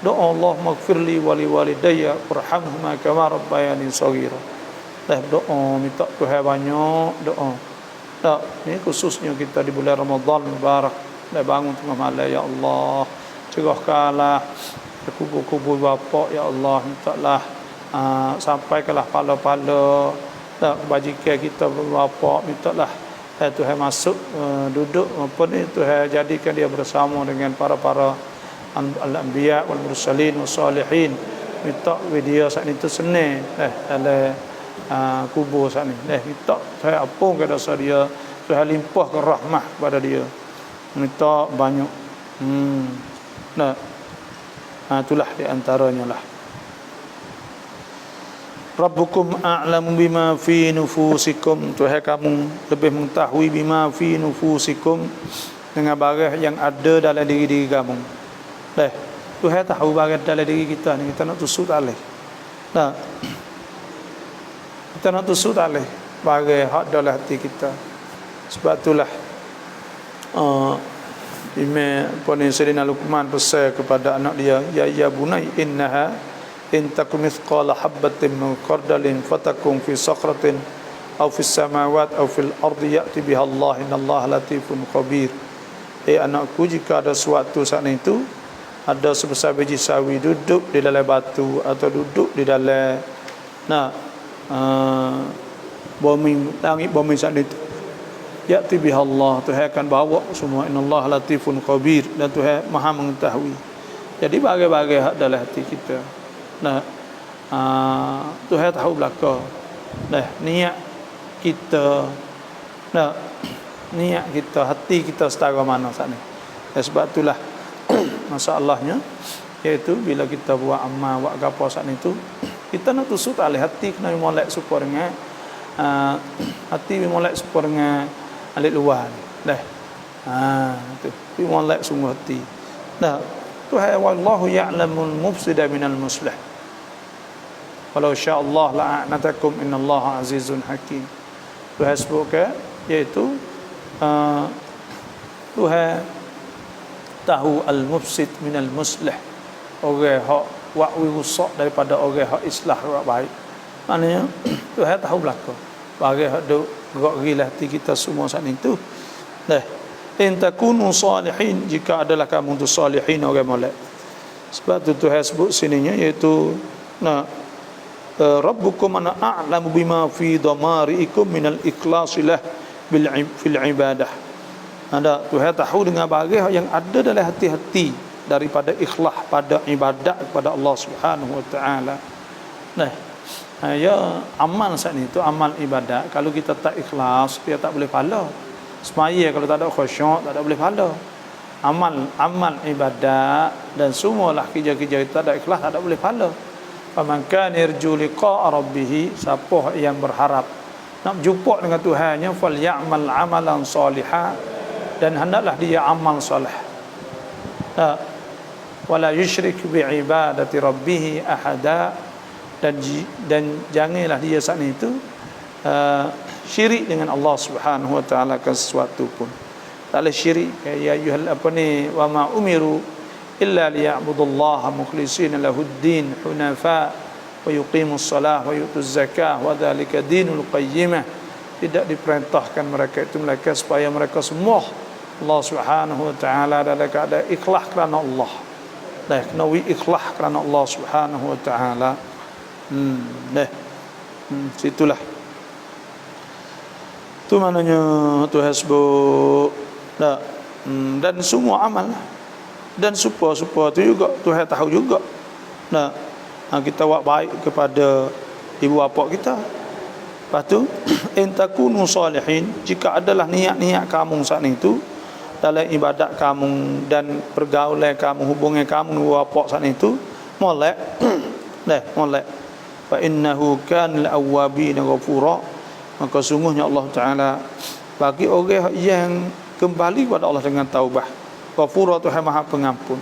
Speaker 1: Allahumma ighfirli wa liwalidayya warhamhuma kama rabbayani shaghira. Doa minta Tuhan banyak doa. Ini khususnya kita di bulan Ramadan mubarak. Bangun tengah malam ya Allah, cerahkanlah kubur-kubur bapa ya Allah, mintalah sampai kelah pala-pala tak bajikan kita bapa mintalah Tuhan masuk duduk apa ni Tuhan jadikan dia bersama dengan para al-anbiya wal mursalin was salihin. Minta dia saat itu senang dalam kubur saat ni. Minta Tuhan apa ke dosa dia, Tuhan limpahkan rahmah kepada dia. Minta banyak. Itulah di antaranya lah. Rabbukum a'lamu bima fi nufusikum. Tuhan kamu lebih mengetahui bima fi nufusikum, dengan barang yang ada dalam diri kamu. Tuhan tahu barang dalam diri kita ni, kita nak tusuk tak boleh. Kita nak tusuk tak boleh barang hak dalam hati kita. Sebab itulah Imam Sayyidina Luqman pesan kepada anak dia, ya bunai innaha in takum mithqala habatin min khardalin fatakum fi sakhratin aw fis samawati aw fil ardi ya'ti biha Allah innallaha latifun khabir. Anakku, jika ada suatu saat itu ada sebesar biji sawi duduk di dalam batu atau duduk di dalam bumi, langit bumi saat itu, ya'ti biha Allah, Tuhan akan bawa semua, innallaha latifun khabir, dan Tuhan maha mengetahui. Jadi bagai-bagai hak dalam hati kita. Tuhan tahu belaka. Niat kita, niat kita, hati kita setara mana saat ni. Sebab itulah masalahnya, iaitu bila kita buat amal, buat apa saat itu, kita nak tusuk tak boleh. Hati kena molek supaya dengan hati molek supaya dengan alik luar. Tu molek sungguh hati. Tuhan wallahu ya'lamul mufsida minal muslih. Walau sya'allah la'anatakum innallaha azizun hakim. Tuhan sebutkan iaitu Tuhan tahu al-mufsid minal muslih, orang hak buat rusak daripada orang hak islah buat baik. Maknanya Tuhan tahu belaka bagi hak duk gerak hati kita semua saat itu. In takunu salihin, jika adalah kamu tu salihin, orang molek. Sebab tu Tuhan sebut sininya iaitu Rabbukum ana a'lamu bima fi dhamari'ikum minal ikhlasilah fil ibadah. Tuhan tahu dengan barang yang ada dalam hati-hati daripada ikhlas pada ibadat kepada Allah Subhanahu wa taala. Ya amal saat itu, amal ibadat, kalau kita tak ikhlas, dia tak boleh pahala. Semaya kalau tak ada khusyuk, tak ada boleh pahala. Amal ibadat dan semualah kerja-kerja kita tak ada ikhlas, tak ada boleh pahala. Faman kana yarju liqa'a rabbih, siapa yang berharap nak berjumpa dengan Tuhannya, falyamal amalan salihan, dan hendaklah dia amal soleh. Wala yusyrik bi ibadati rabbih ahada, dan janganlah dia saat itu syirik dengan Allah Subhanahu wa taala ke sesuatu pun. Tak boleh syirik. Ya ayyuhal wa ma umiru illa liya'budullaha mukhlishina lahuddin hunafa wa yuqimus salah wa yutuz zakah wa dzalika dinul qayyimah. Tidak diperintahkan mereka supaya mereka semua Allah Subhanahu wa taala dalam keadaan ikhlas kerana Allah. Kena ikhlas kerana Allah Subhanahu wa taala. Situlah. Tu maknanya Tuhan sebut dan semua amal, dan supaya tu juga Tuhan tahu juga. Kita buat baik kepada ibu bapa kita. Lepas tu in takunu salihin, jika adalah niat-niat kamu saat itu dalam ibadat kamu dan pergaulan kamu, hubungan kamu dengan ibu bapa saat itu molek, molek. Fa innahu kana al-awwabin ghafura, maka sungguhnya Allah Taala bagi orang yang kembali kepada Allah dengan taubat, ghafura, Tuhan Maha Pengampun.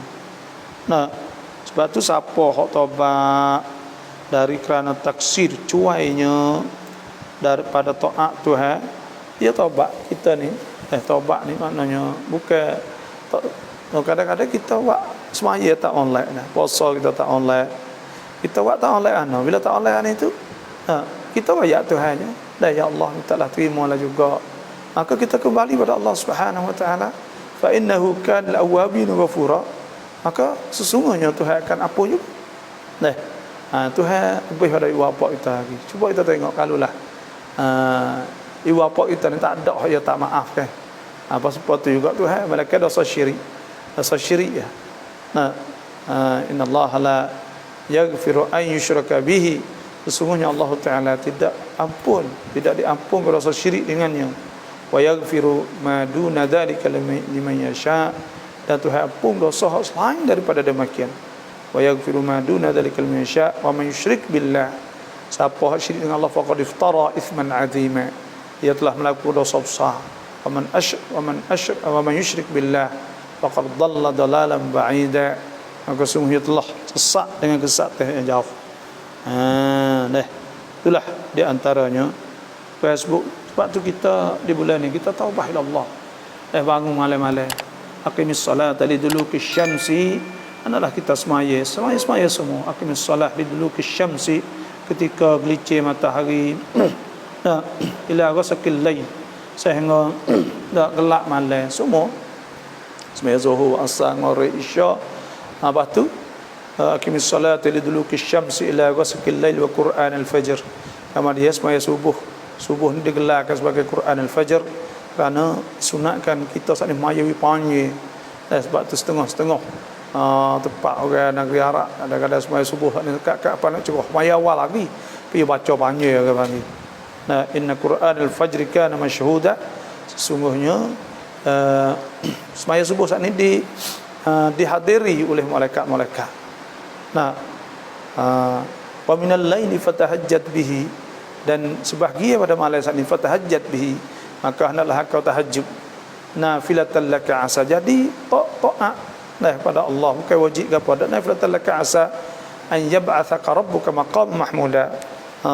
Speaker 1: Sebab tu siapa hak taubat dari kerana taksir, cuainya daripada taat Tuhan, dia taubat. Kita ni taubat ni maknanya bukan kadang-kadang kita buat semaya tak online, puasa kita tak online, kita buat tak online. Bila tak online itu kita bayar Tuhannya, dan ya Allah mintalah terimalah juga, maka kita kembali pada Allah Subhanahu wa taala. Fa innahu kana al-awwabin ghafura, maka sesungguhnya Tuhan akan ampun juga. Tuhan lebih pada ibu bapa kita lagi. Cuba kita tengok kalulah ibu bapa kita ni tak ada ya tak maaf kan. Apa sebab tu juga Tuhan malaikat dosa syirik. Dosa syirik ya. Inna Allah la yaghfiru an yushraka bihi. Sesungguhnya Allah Taala tidak diampun dosa syirik dengannya. Wa yaghfiru ma duna dzalika liman yasha. Dan Tuhan ampun dosa selain daripada demikian. Wa yaghfiru ma duna dzalika liman yasha wa man yusyrik billah. Siapa syirik dengan Allah faqad iftara ithman 'azima. Ia telah melakukan dosa besar. Wa man yusyrik billah faqad dhalla dhalalan ba'ida. Maka sungguh telah sesat dengan kesesatan yang jauh. Itulah di antaranya Facebook. Sebab tu kita di bulan ni kita taubah ila Allah. Bangun malam-malam. Aqimis salata liduluki syamsi. Adalah kita semaya semua. Aqimis salat liduluki syamsi. Ketika gelicir matahari. Ila ghasaqil lail. Sehingga dah gelap malam semua. Semaya zuhur, asar, maghrib, isya. Lepas tu aqimis salata liduluki syamsi ila ghasaqil lail wa Qur'an al-fajr. Kemudian semaya subuh ni digelarkan sebagai Quran al-fajr kerana sunatkan kita saat ni mayawi panggil. Sebab tu setengah-setengah tepat orang negeri Arab kadang-kadang semaya subuh ni dekat apa nak curah maya awal lagi pergi baca panggil ke panggil. Inna Quran al-fajr kana masyhuda. Sesungguhnya semaya subuh saat ni dihadiri oleh malaikat-malaikat. Wa minal laili fatahajjat bihi. Dan sebahagian pada malam saat ni fatahajjat bihi, maka hendaklah kau tahajud nafilatan laka asa. Jadi taat pada Allah, bukan wajib ke apa. Nafilatan laka asa an yab'athaka rabbuka maqam mahmuda.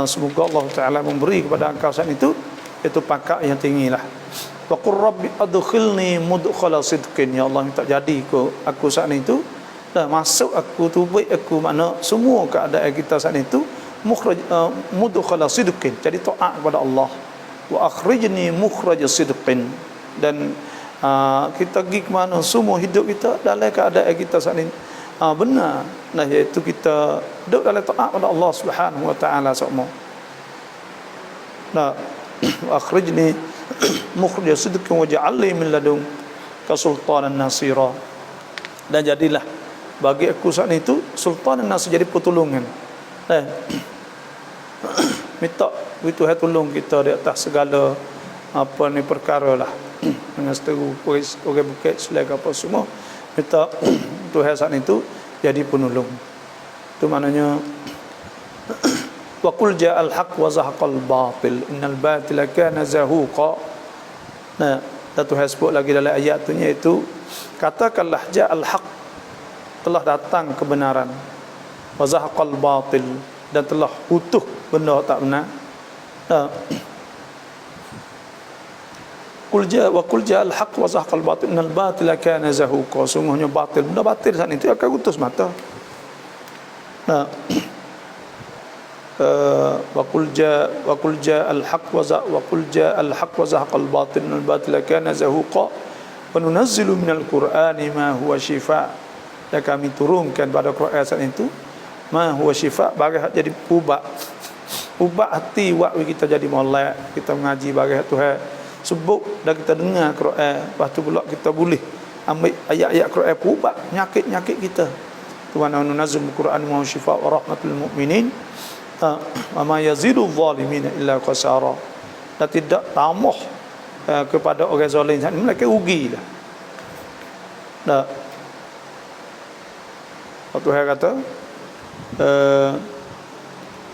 Speaker 1: Semoga Allah Taala memberi kepada engkau saat itu pangkat yang tinggilah. Wa qur rabbi adkhilni mudkhala sidqin. Ya Allah, minta jadi aku saat itu masuk aku tu baik aku, makna semua keadaan kita saat itu mudkhala sidqin, jadi taat kepada Allah. Wa akhrijni mukhraj sidqin. Dan kita pergi ke mana semua hidup kita dalam keadaan kita saat ini benar, iaitu kita hidup dalam taat kepada Allah Subhanahu wa taala semua. Wa akhrijni mukhraj sidqin waj'alni min ladunka sultanan nasira. Dan jadilah bagi aku saat itu sultan nasir, jadi pertolongan. Minta Tuhan tolong kita di atas segala apa ni perkara lah. Dengan seteru orang bukit selagi apa semua, minta Tuhan saat itu jadi penolong. Itu maknanya wa qul ja'al haqq wa zahaqal batil innal batila kana zahuqa. Dan Tuhan sebut lagi dalam ayat tu, iaitu katakanlah ja'al haqq, telah datang kebenaran, wa zahaqal batil, dan telah utuh benda tak benar. Qul ja'al haqq wa zahaqal batil innal batila kana zahuqa. Sungguhnya benda batil saat itu akan utus mata. Wa qul ja'al haqq wa zahaqal batil innal batila kana zahuqa wa nunazzilu minal qur'ani ma huwa shifaa. Dan kami turunkan pada Quran saat itu ma huwa syifa, bagi jadi ubat hati waktu kita jadi molek, kita mengaji bagi Tuhan sebut dan kita dengar Quran. Lepas tu pula kita boleh ambil ayat-ayat Quran ubat penyakit-penyakit kita. Tuhan nunazzilu Quran ma huwa syifa wa rahmatul mu'minin wa ma yazidu zalimin illa khasara. Dan tidak tambah kepada orang zalim mereka rugilah. Tuhan kata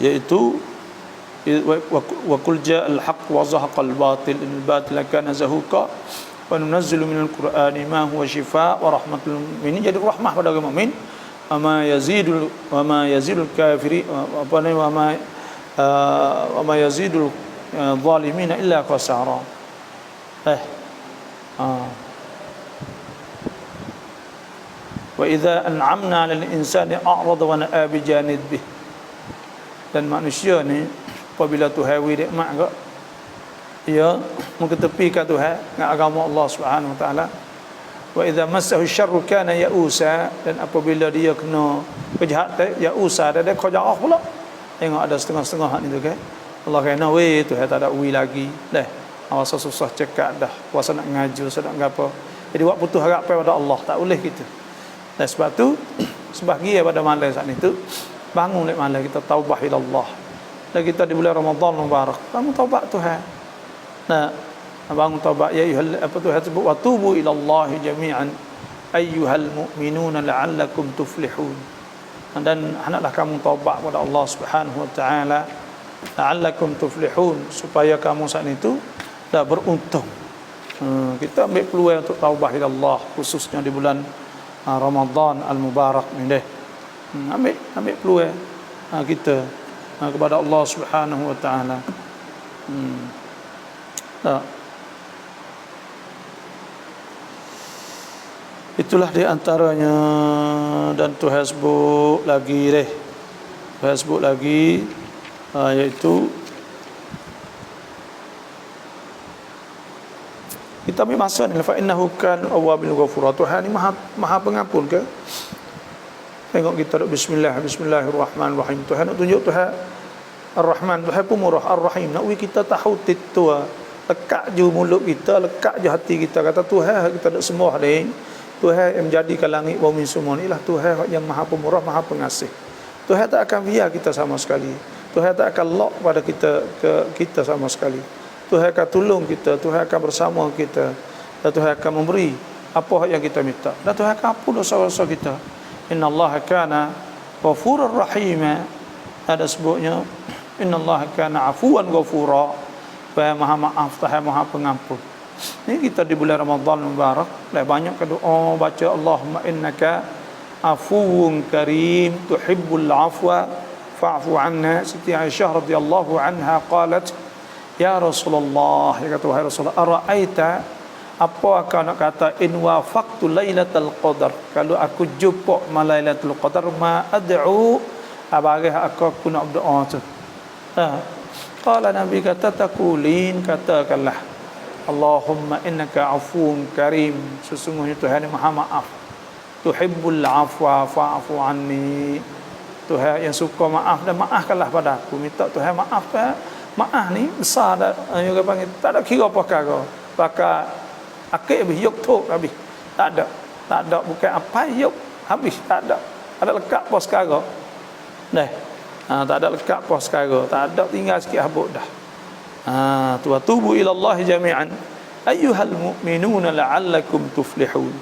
Speaker 1: iaitu wa qul ja'al haqq wa zahaqal batil innal batila kana zahuqa wa nunazzilu minal qur'ani ma huwa shifaa wa rahmatul mu'minin. Jadi rahmah pada orang mukmin. Wa ma yazidul kafiri wa ma yazidul zalimin illa khasara. Wa idza an'amna 'alal insani a'rada wa na'a bi janibih. Dan manusia ni apabila Tuhan beri nikmat ke, ia mengetepikan Tuhan dengan agama Allah Subhanahu wa taala, Wa idza massahu syarru kana ya'usa, dan apabila dia kena kejahatan ya'usa, dia kejauh pula. Tengok ada setengah-setengah hak ni tu kan. Allah kena weh tu tak ada ui lagi. Dah. Awak susah cekak dah. Puasa nak ngaju, sedang gapo. Jadi buat putus harap pada Allah, tak boleh kita. Dan sebab tu sebahagia pada malam saat itu bangun lek malam kita taubah ila Allah. Dan kita di bulan Ramadan mubarak, bangun taubat Tuhan. Nah, bangun taubat ya ayyuhal apa Tuhan sebut wa tubu ila Allah jami'an ayyuhal mu'minuna la'allakum tuflihun. Dan hendaklah kamu taubat kepada Allah Subhanahu wa taala la'allakum tuflihun, supaya kamu saat itu dah beruntung. Kita ambil peluang untuk taubah ila Allah, khususnya di bulan Ramadan al-Mubarak ni deh. Ambil peluang kita kepada Allah Subhanahu wa taala. Itulah di antaranya. Dan Tuhan sebut lagi deh. Tuhan sebut lagi iaitu kita ambil masa ni, fa innahu kan awwabil ghafur. Tuhan ni maha pengampun ke? Tengok kita duk bismillahirrahmanirrahim. Tuhan nak tunjuk Tuhan Ar-Rahman, Tuhan pemurah, Ar-Rahim. Nak kita tahu titu, lekat je mulut kita, lekat je hati kita, kata Tuhan kita duk sembah ni. Tuhan yang menjadikan langit bumi semua ni lah Tuhan yang maha pemurah, maha pengasih. Tuhan tak akan biar kita sama sekali. Tuhan tak akan lock pada kita sama sekali. Tuhan akan tolong kita, Tuhan akan bersama kita, dan Tuhan akan memberi apa yang kita minta, dan Tuhan akan ampun dosa-dosa kita. Innallaha kana ghafurur rahima. Ada sebutnya innallaha kana afuwan ghafura. Tuhan maha maaf, Tuhan maha pengampun. Ini kita di bulan Ramadan mubarak, banyak doa baca Allahumma innaka afuwun karim tuhibbul afwa fa'fu anna. Siti Aisyah radhiyallahu anha qalat, ya Rasulullah, ya kata wahai Rasulullah, ara'aita, apa akan nak kata in wafaqtu lailatul qadar, kalau aku jumpa lailatul qadar, ma ad'u, abagah aku nak berdoa tu. Qala Nabi kata taqulin, katakanlah Allahumma innaka afuwun karim, sesungguhnya Tuhan yang maha maaf, tuhibbul afwa fa'fu anni, Tuhan yang suka maaf, dan maafkanlah pada aku. Minta Tuhan maaf. Maaf ni besar dah, yang panggil tak ada kira apa kara. Pakai akik habis yuk tok habis. Tak ada bukan apa yuk habis, tak ada. Ada lekat pos kara. Dah. Tak ada lekat pos kara, tak ada, tinggal sikit habuk dah. Tubu ila Allah jami'an ayyuhal mu'minuna la'allakum tuflihun.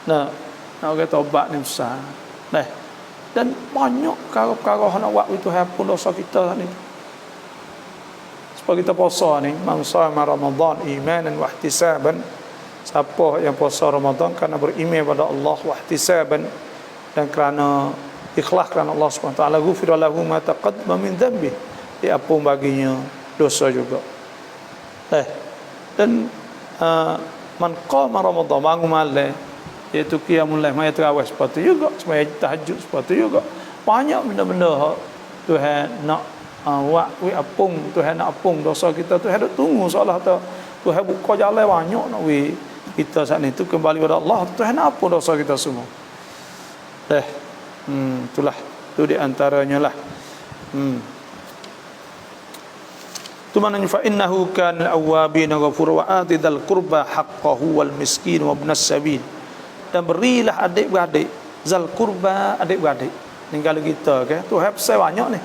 Speaker 1: Nak kata taubat ni besar. Dah. Dan banyak perkara-perkara nak buat itu hapun dosa kita ni. Sebab kita puasa ni, man shama Ramadan imanan wa ihtisaban, siapa yang puasa Ramadan kerana beriman pada Allah wa ihtisaban, dan kerana ikhlas kerana Allah SWT, ghufira lahu ma taqaddama min dhanbi, diampun baginya dosa juga. Dan man qama Ramadan, bangun malam, iaitu qiyamul lail, maya tarawih sepatu juga, semaya tahajud sepatu juga. Banyak benda-benda Tuhan nak apung, Tuhan nak apung dosa kita. Tuhan duk tunggu seolah Tuhan buka jalan banyak nak kita saat itu kembali kepada Allah. Tuhan nak apung dosa kita semua. Itulah, itu di antaranya lah. Itu maknanya fa innahu kana awwabin ghafur wa atidal qurba haqqahu wal miskin wa ibnas sabil. Dan berilah adik-beradik zal kurba, adik-beradik tinggal kita ke Tuhan pasal banyak ni.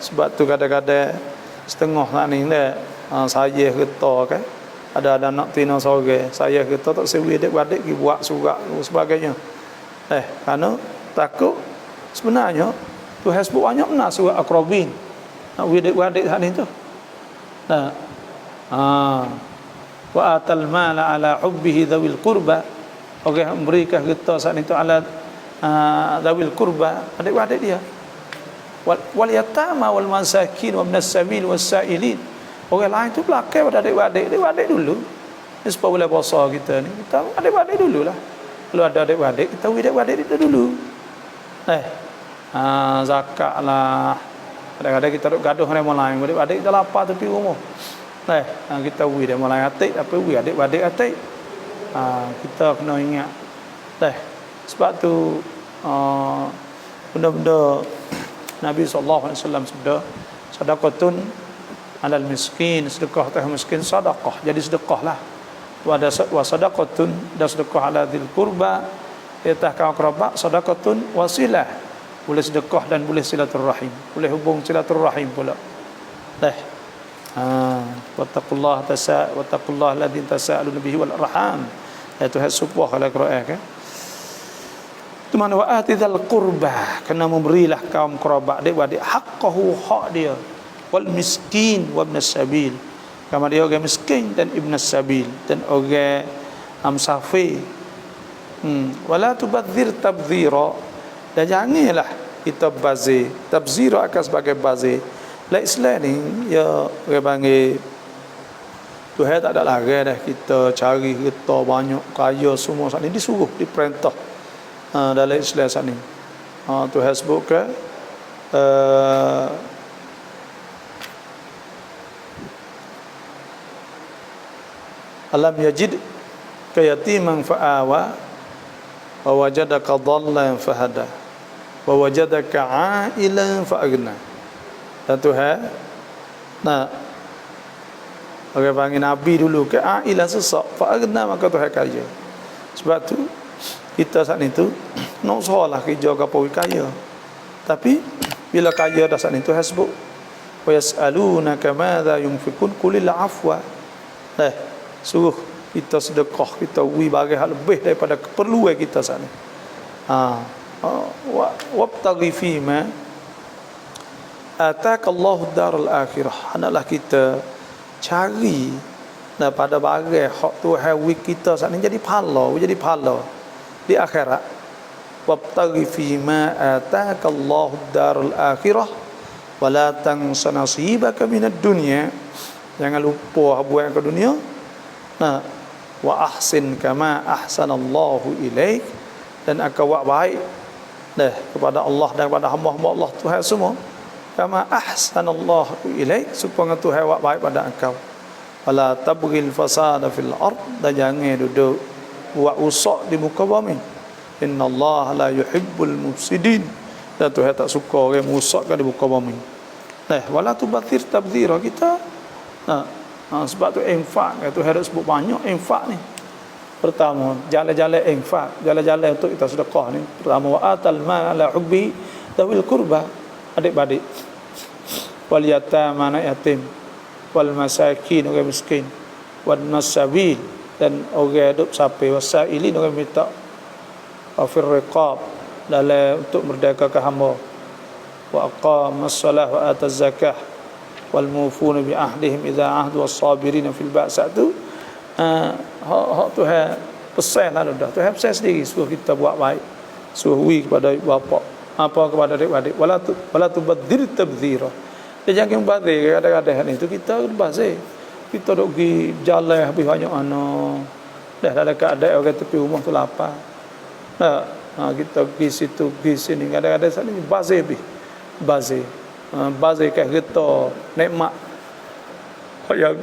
Speaker 1: Sebab tu kadang-kadang setengah nak ni saya kita kan ada anak tina sore, saya kita tak sewi adik-beradik pergi buat surat dan sebagainya. Kerana takut sebenarnya Tuhan sebut banyak benar surat aqrabin, nak adik-beradik hak ni tu. Wa atal mala ala hubbihi dhawil qurba, memberikan kita saat itu ala dawil kurba, adik-adik dia, wal yatama wal masakin wa ibnas sabil was sailin. Orang lain tu belakang pada adik-adik dulu. Ini sebab boleh puasa kita ni, kita adik-adik dululah. Kalau ada adik-adik, kita adik-adik kita dulu. Zakat lah. Kadang-kadang kita duk gaduh dengan orang lain, adik-adik kita lapar tepi rumah. Kita dia mulai atik, apa adik-adik atik. Kita kena ingat dah. Sebab tu benda-benda Nabi SAW sabda, sedekahun alal miskin, sedekah atas miskin sedekah, jadi sedekahlah. Wa sadaqatun, dan sedekah ala dzil qurba, atas kaum kerabat, sadaqatun wasilah, boleh sedekah dan boleh silaturahim, boleh hubung silaturahim pula. Dah. Wattaqullah alladzi tasaaluna bihi wal arham. Itu hasubuh kalau Quran kan. Itu mana wa atidal qurba, kena memberilah kaum kerabat adik-adik haqqahu, hak dia, wal miskin wa ibn sabil, kama dia orang miskin dan ibn sabil dan orang musafir. Wala tubadzir tabdzira, dan janganlah kita bazir. Tabzir akan sebagai bazir. La Islam ni ya orang panggil Tuhan tak ada larang dah kita cari harta banyak, kaya semua saat ni, disuruh, diperintah dalam Islam saat ni. Tuhan sebutkan alam yajid kayatiman fa'awa wa wajadaka dhallan fahada wa wajadaka a'ilan fa'agna. Dan Tuhan orang panggil Nabi dulu ke a'ilan sesak, fa'agna, maka Tuhan kaya. Sebab tu kita saat itu nak usahalah kerja ke apa kaya. Tapi bila kaya dah saat itu Tuhan sebut wa yas'alunaka madza yunfikun qulil afwa. Suruh kita sedekah, kita beri bagi hal lebih daripada keperluan kita saat ni. Wabtaghi fima ataka Allahu darul akhirah. Hendaklah kita cari daripada bagi hak Tuhan beri kita saat ni jadi pahala di akhirat. Wabtaghi fima ataka Allahu darul akhirah wa la tansa nasibaka minad dunya. Jangan lupa buat ke dunia. Wa ahsin kama ahsanallahu ilaik, dan akan buat baik kepada Allah dan kepada hamba-hamba Allah Tuhan semua. Kama ahsanallahu ilaik, supaya Tuhan buat baik pada engkau. Wala tabghil fasada fil ard, dan jangan duduk buat usak di muka bumi. Innallaha la yuhibbul mufsidin, dan Tuhan tak suka orang merosakkan di muka bumi. Wala tubathir tabdhira, kita sebab tu infak, tu harus sebut banyak infak ni. Pertama, jalan-jalan infak, jalan-jalan untuk kita sedekah ni. Pertama, wa atal mal ala hubbi dawil qurba, adik-adik, wal yatama, anak yatim, wal masakin, orang miskin, wan nasabil, dan orang hidup sampai, wasailin, orang minta, afir riqab, dalam untuk merdekakan hamba, wa aqamas salah wa ataz zakah, wal mufuna bi ahdihim idza ahdu was-sabirin fil ba'sa. Tu hak Tuhan pesan lah dah. Tuhan pesan sendiri, suruh kita buat baik, suruh kepada bapa, apa kepada adik-adik, wala tubadzir tabdzira. Dia jangan bazir. Kadang-kadang itu kita bazir, kita duk pergi jalan habis banyak dah dalam keadaan orang tepi rumah tu lapar, kita pergi situ pergi sini, kadang-kadang sana bazir bazirkan kita nikmat yang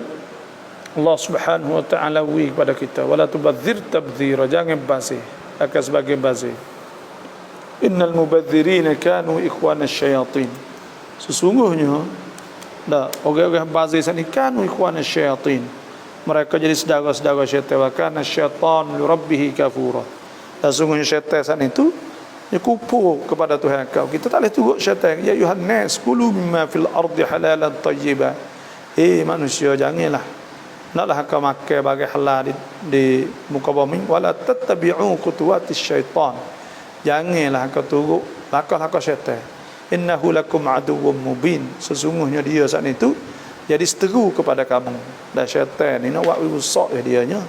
Speaker 1: Allah Subhanahu wa taala beri kepada kita. Wala tubadzir tabdzira, jangan bazir akan sebagai bazir. Innal mubadzirina kanu ikhwana syayatin, sesungguhnya orang-orang bazir sini kanu ikhwana syayatin, mereka jadi saudara-saudara syaitan. Wa kana syaitan li rabbih kafura, dan sesungguhnya syaitan sana itu dia kufur kepada Tuhan kau. Kita tak boleh turut syaitan. Ya ayuhan nas kulu mimma fil ardi halalan tayyiban. Manusia, janganlah naklah kau makan bagi halal di muka bumi. Wala tattabi'u khutuwatis syaitan, janganlah kau turut langkah-langkah syaitan. Innahu lakum aduwwum mubin, sesungguhnya dia saat itu jadi seteru kepada kamu. Dan syaitan ni nak buat rusak dianya.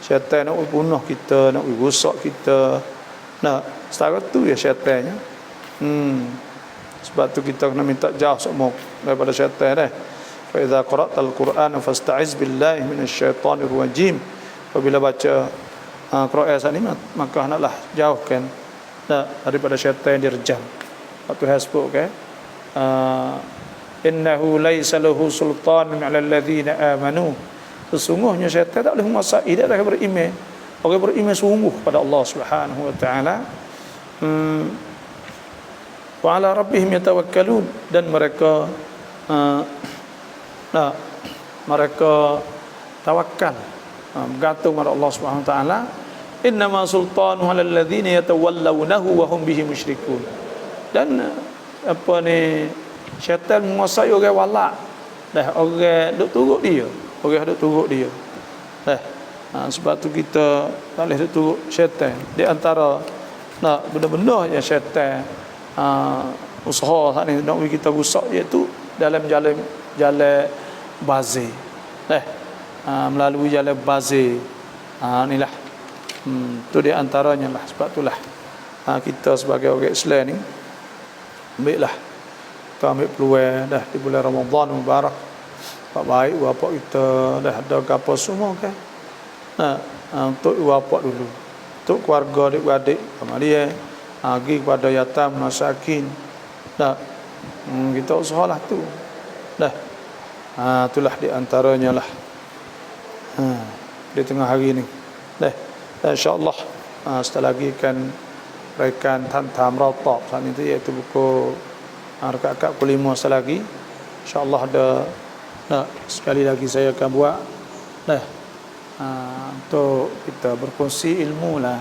Speaker 1: Syaitan nak bunuh kita, nak rusak kita. Setara tu ya syaitannya. Sebab tu kita kena minta jauh semua daripada syaitan. Fa idza qara'tal Qur'ana fasta'iz billahi minasyaitonir rajim. Apabila baca Quran saat ini, maka hendaklah jauhkan daripada syaitan yang direjam. Waktu hasbuk kan, innahu laisa lahu sultanun 'alal ladzina amanu, sesungguhnya syaitan tak boleh menguasai dia dah beriman. orang beriman sungguh pada Allah Subhanahu wa taala. Wa ala rabbihim yatawakkalun, dan mereka mereka tawakal, bergantung pada Allah Subhanahu wa taala. Innama sultanuhu 'alal ladzina yatawallawnahu wa hum bihi musyrikun. Dan apa ni, syaitan menguasai orang walak, dah orang duk turut dia, orang duk turut dia. Dah sebab tu kita tak boleh duk turut syaitan. Di antara benda-benda yang syaitan usaha saat ni nak bagi kita rusak, iaitu dalam jalan bazir. Melalui jalan bazir. Inilah tu di antaranya lah. Sebab itulah kita sebagai orang Islam ni kita ambil peluang dah di bulan Ramadan Mubarak. Baik bapak kita dah ada apa semua kan. Untuk bapak dulu, untuk keluarga adik-adik dia, pergi kepada yatim masakin. Kita usahalah tu. Itulah di antaranya lah. Di tengah hari ni. InsyaAllah setelah lagi kan rekan Tantam Ratab saat itu, iaitu buku rakaat kelima setelah lagi. InsyaAllah ada sekali lagi saya akan buat untuk kita berkongsi ilmu lah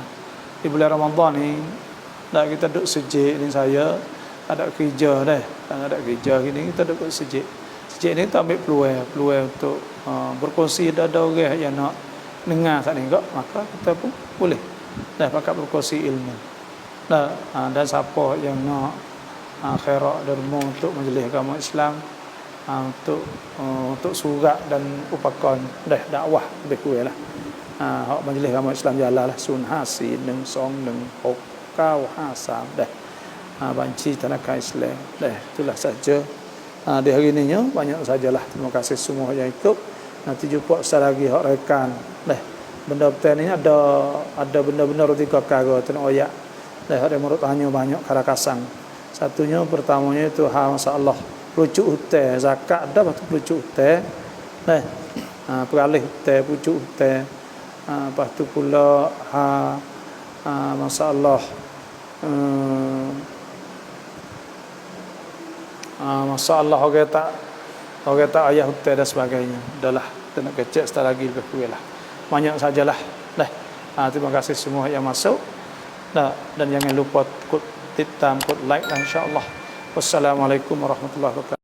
Speaker 1: di bulan Ramadan ni. Kita duduk sejik ni, saya ada kerja kan ada kerja gini, kita duduk sejik ni kita ambil peluang untuk berkongsi. Ada orang yang nak dengar saat ni kok, maka kita pun boleh pakat berkongsi ilmu. Dan siapa yang nak khairat derma untuk majlis agama Islam, untuk surat dan upakan dakwah lebih kurang lah. Hak majlis agama Islam jalan lah, sun hasi neng song neng hok kau hasam banci tanakai Islam. Itulah saja di hari ini banyak sajalah. Terima kasih semua yang ikut. Nanti jumpa sekali lagi hak rekan. Benda betul ni ada benda-benda roti kakak tentang oyak. Ada menurut tanya banyak karakasang. Satunya pertamanya itu masalah pelucuk hutang, zakat ada batu pelucuk hutang. Peralih hutang, pucuk hutang. Lepas tu pula masalah masalah orang tak ayah hutang dan sebagainya. Dahlah, kita nak kecek sekali lagi lebih kurang lah. Banyak sajalah. Terima kasih semua yang masuk. Dan jangan lupa klik like insya-Allah. Wassalamualaikum warahmatullahi wabarakatuh.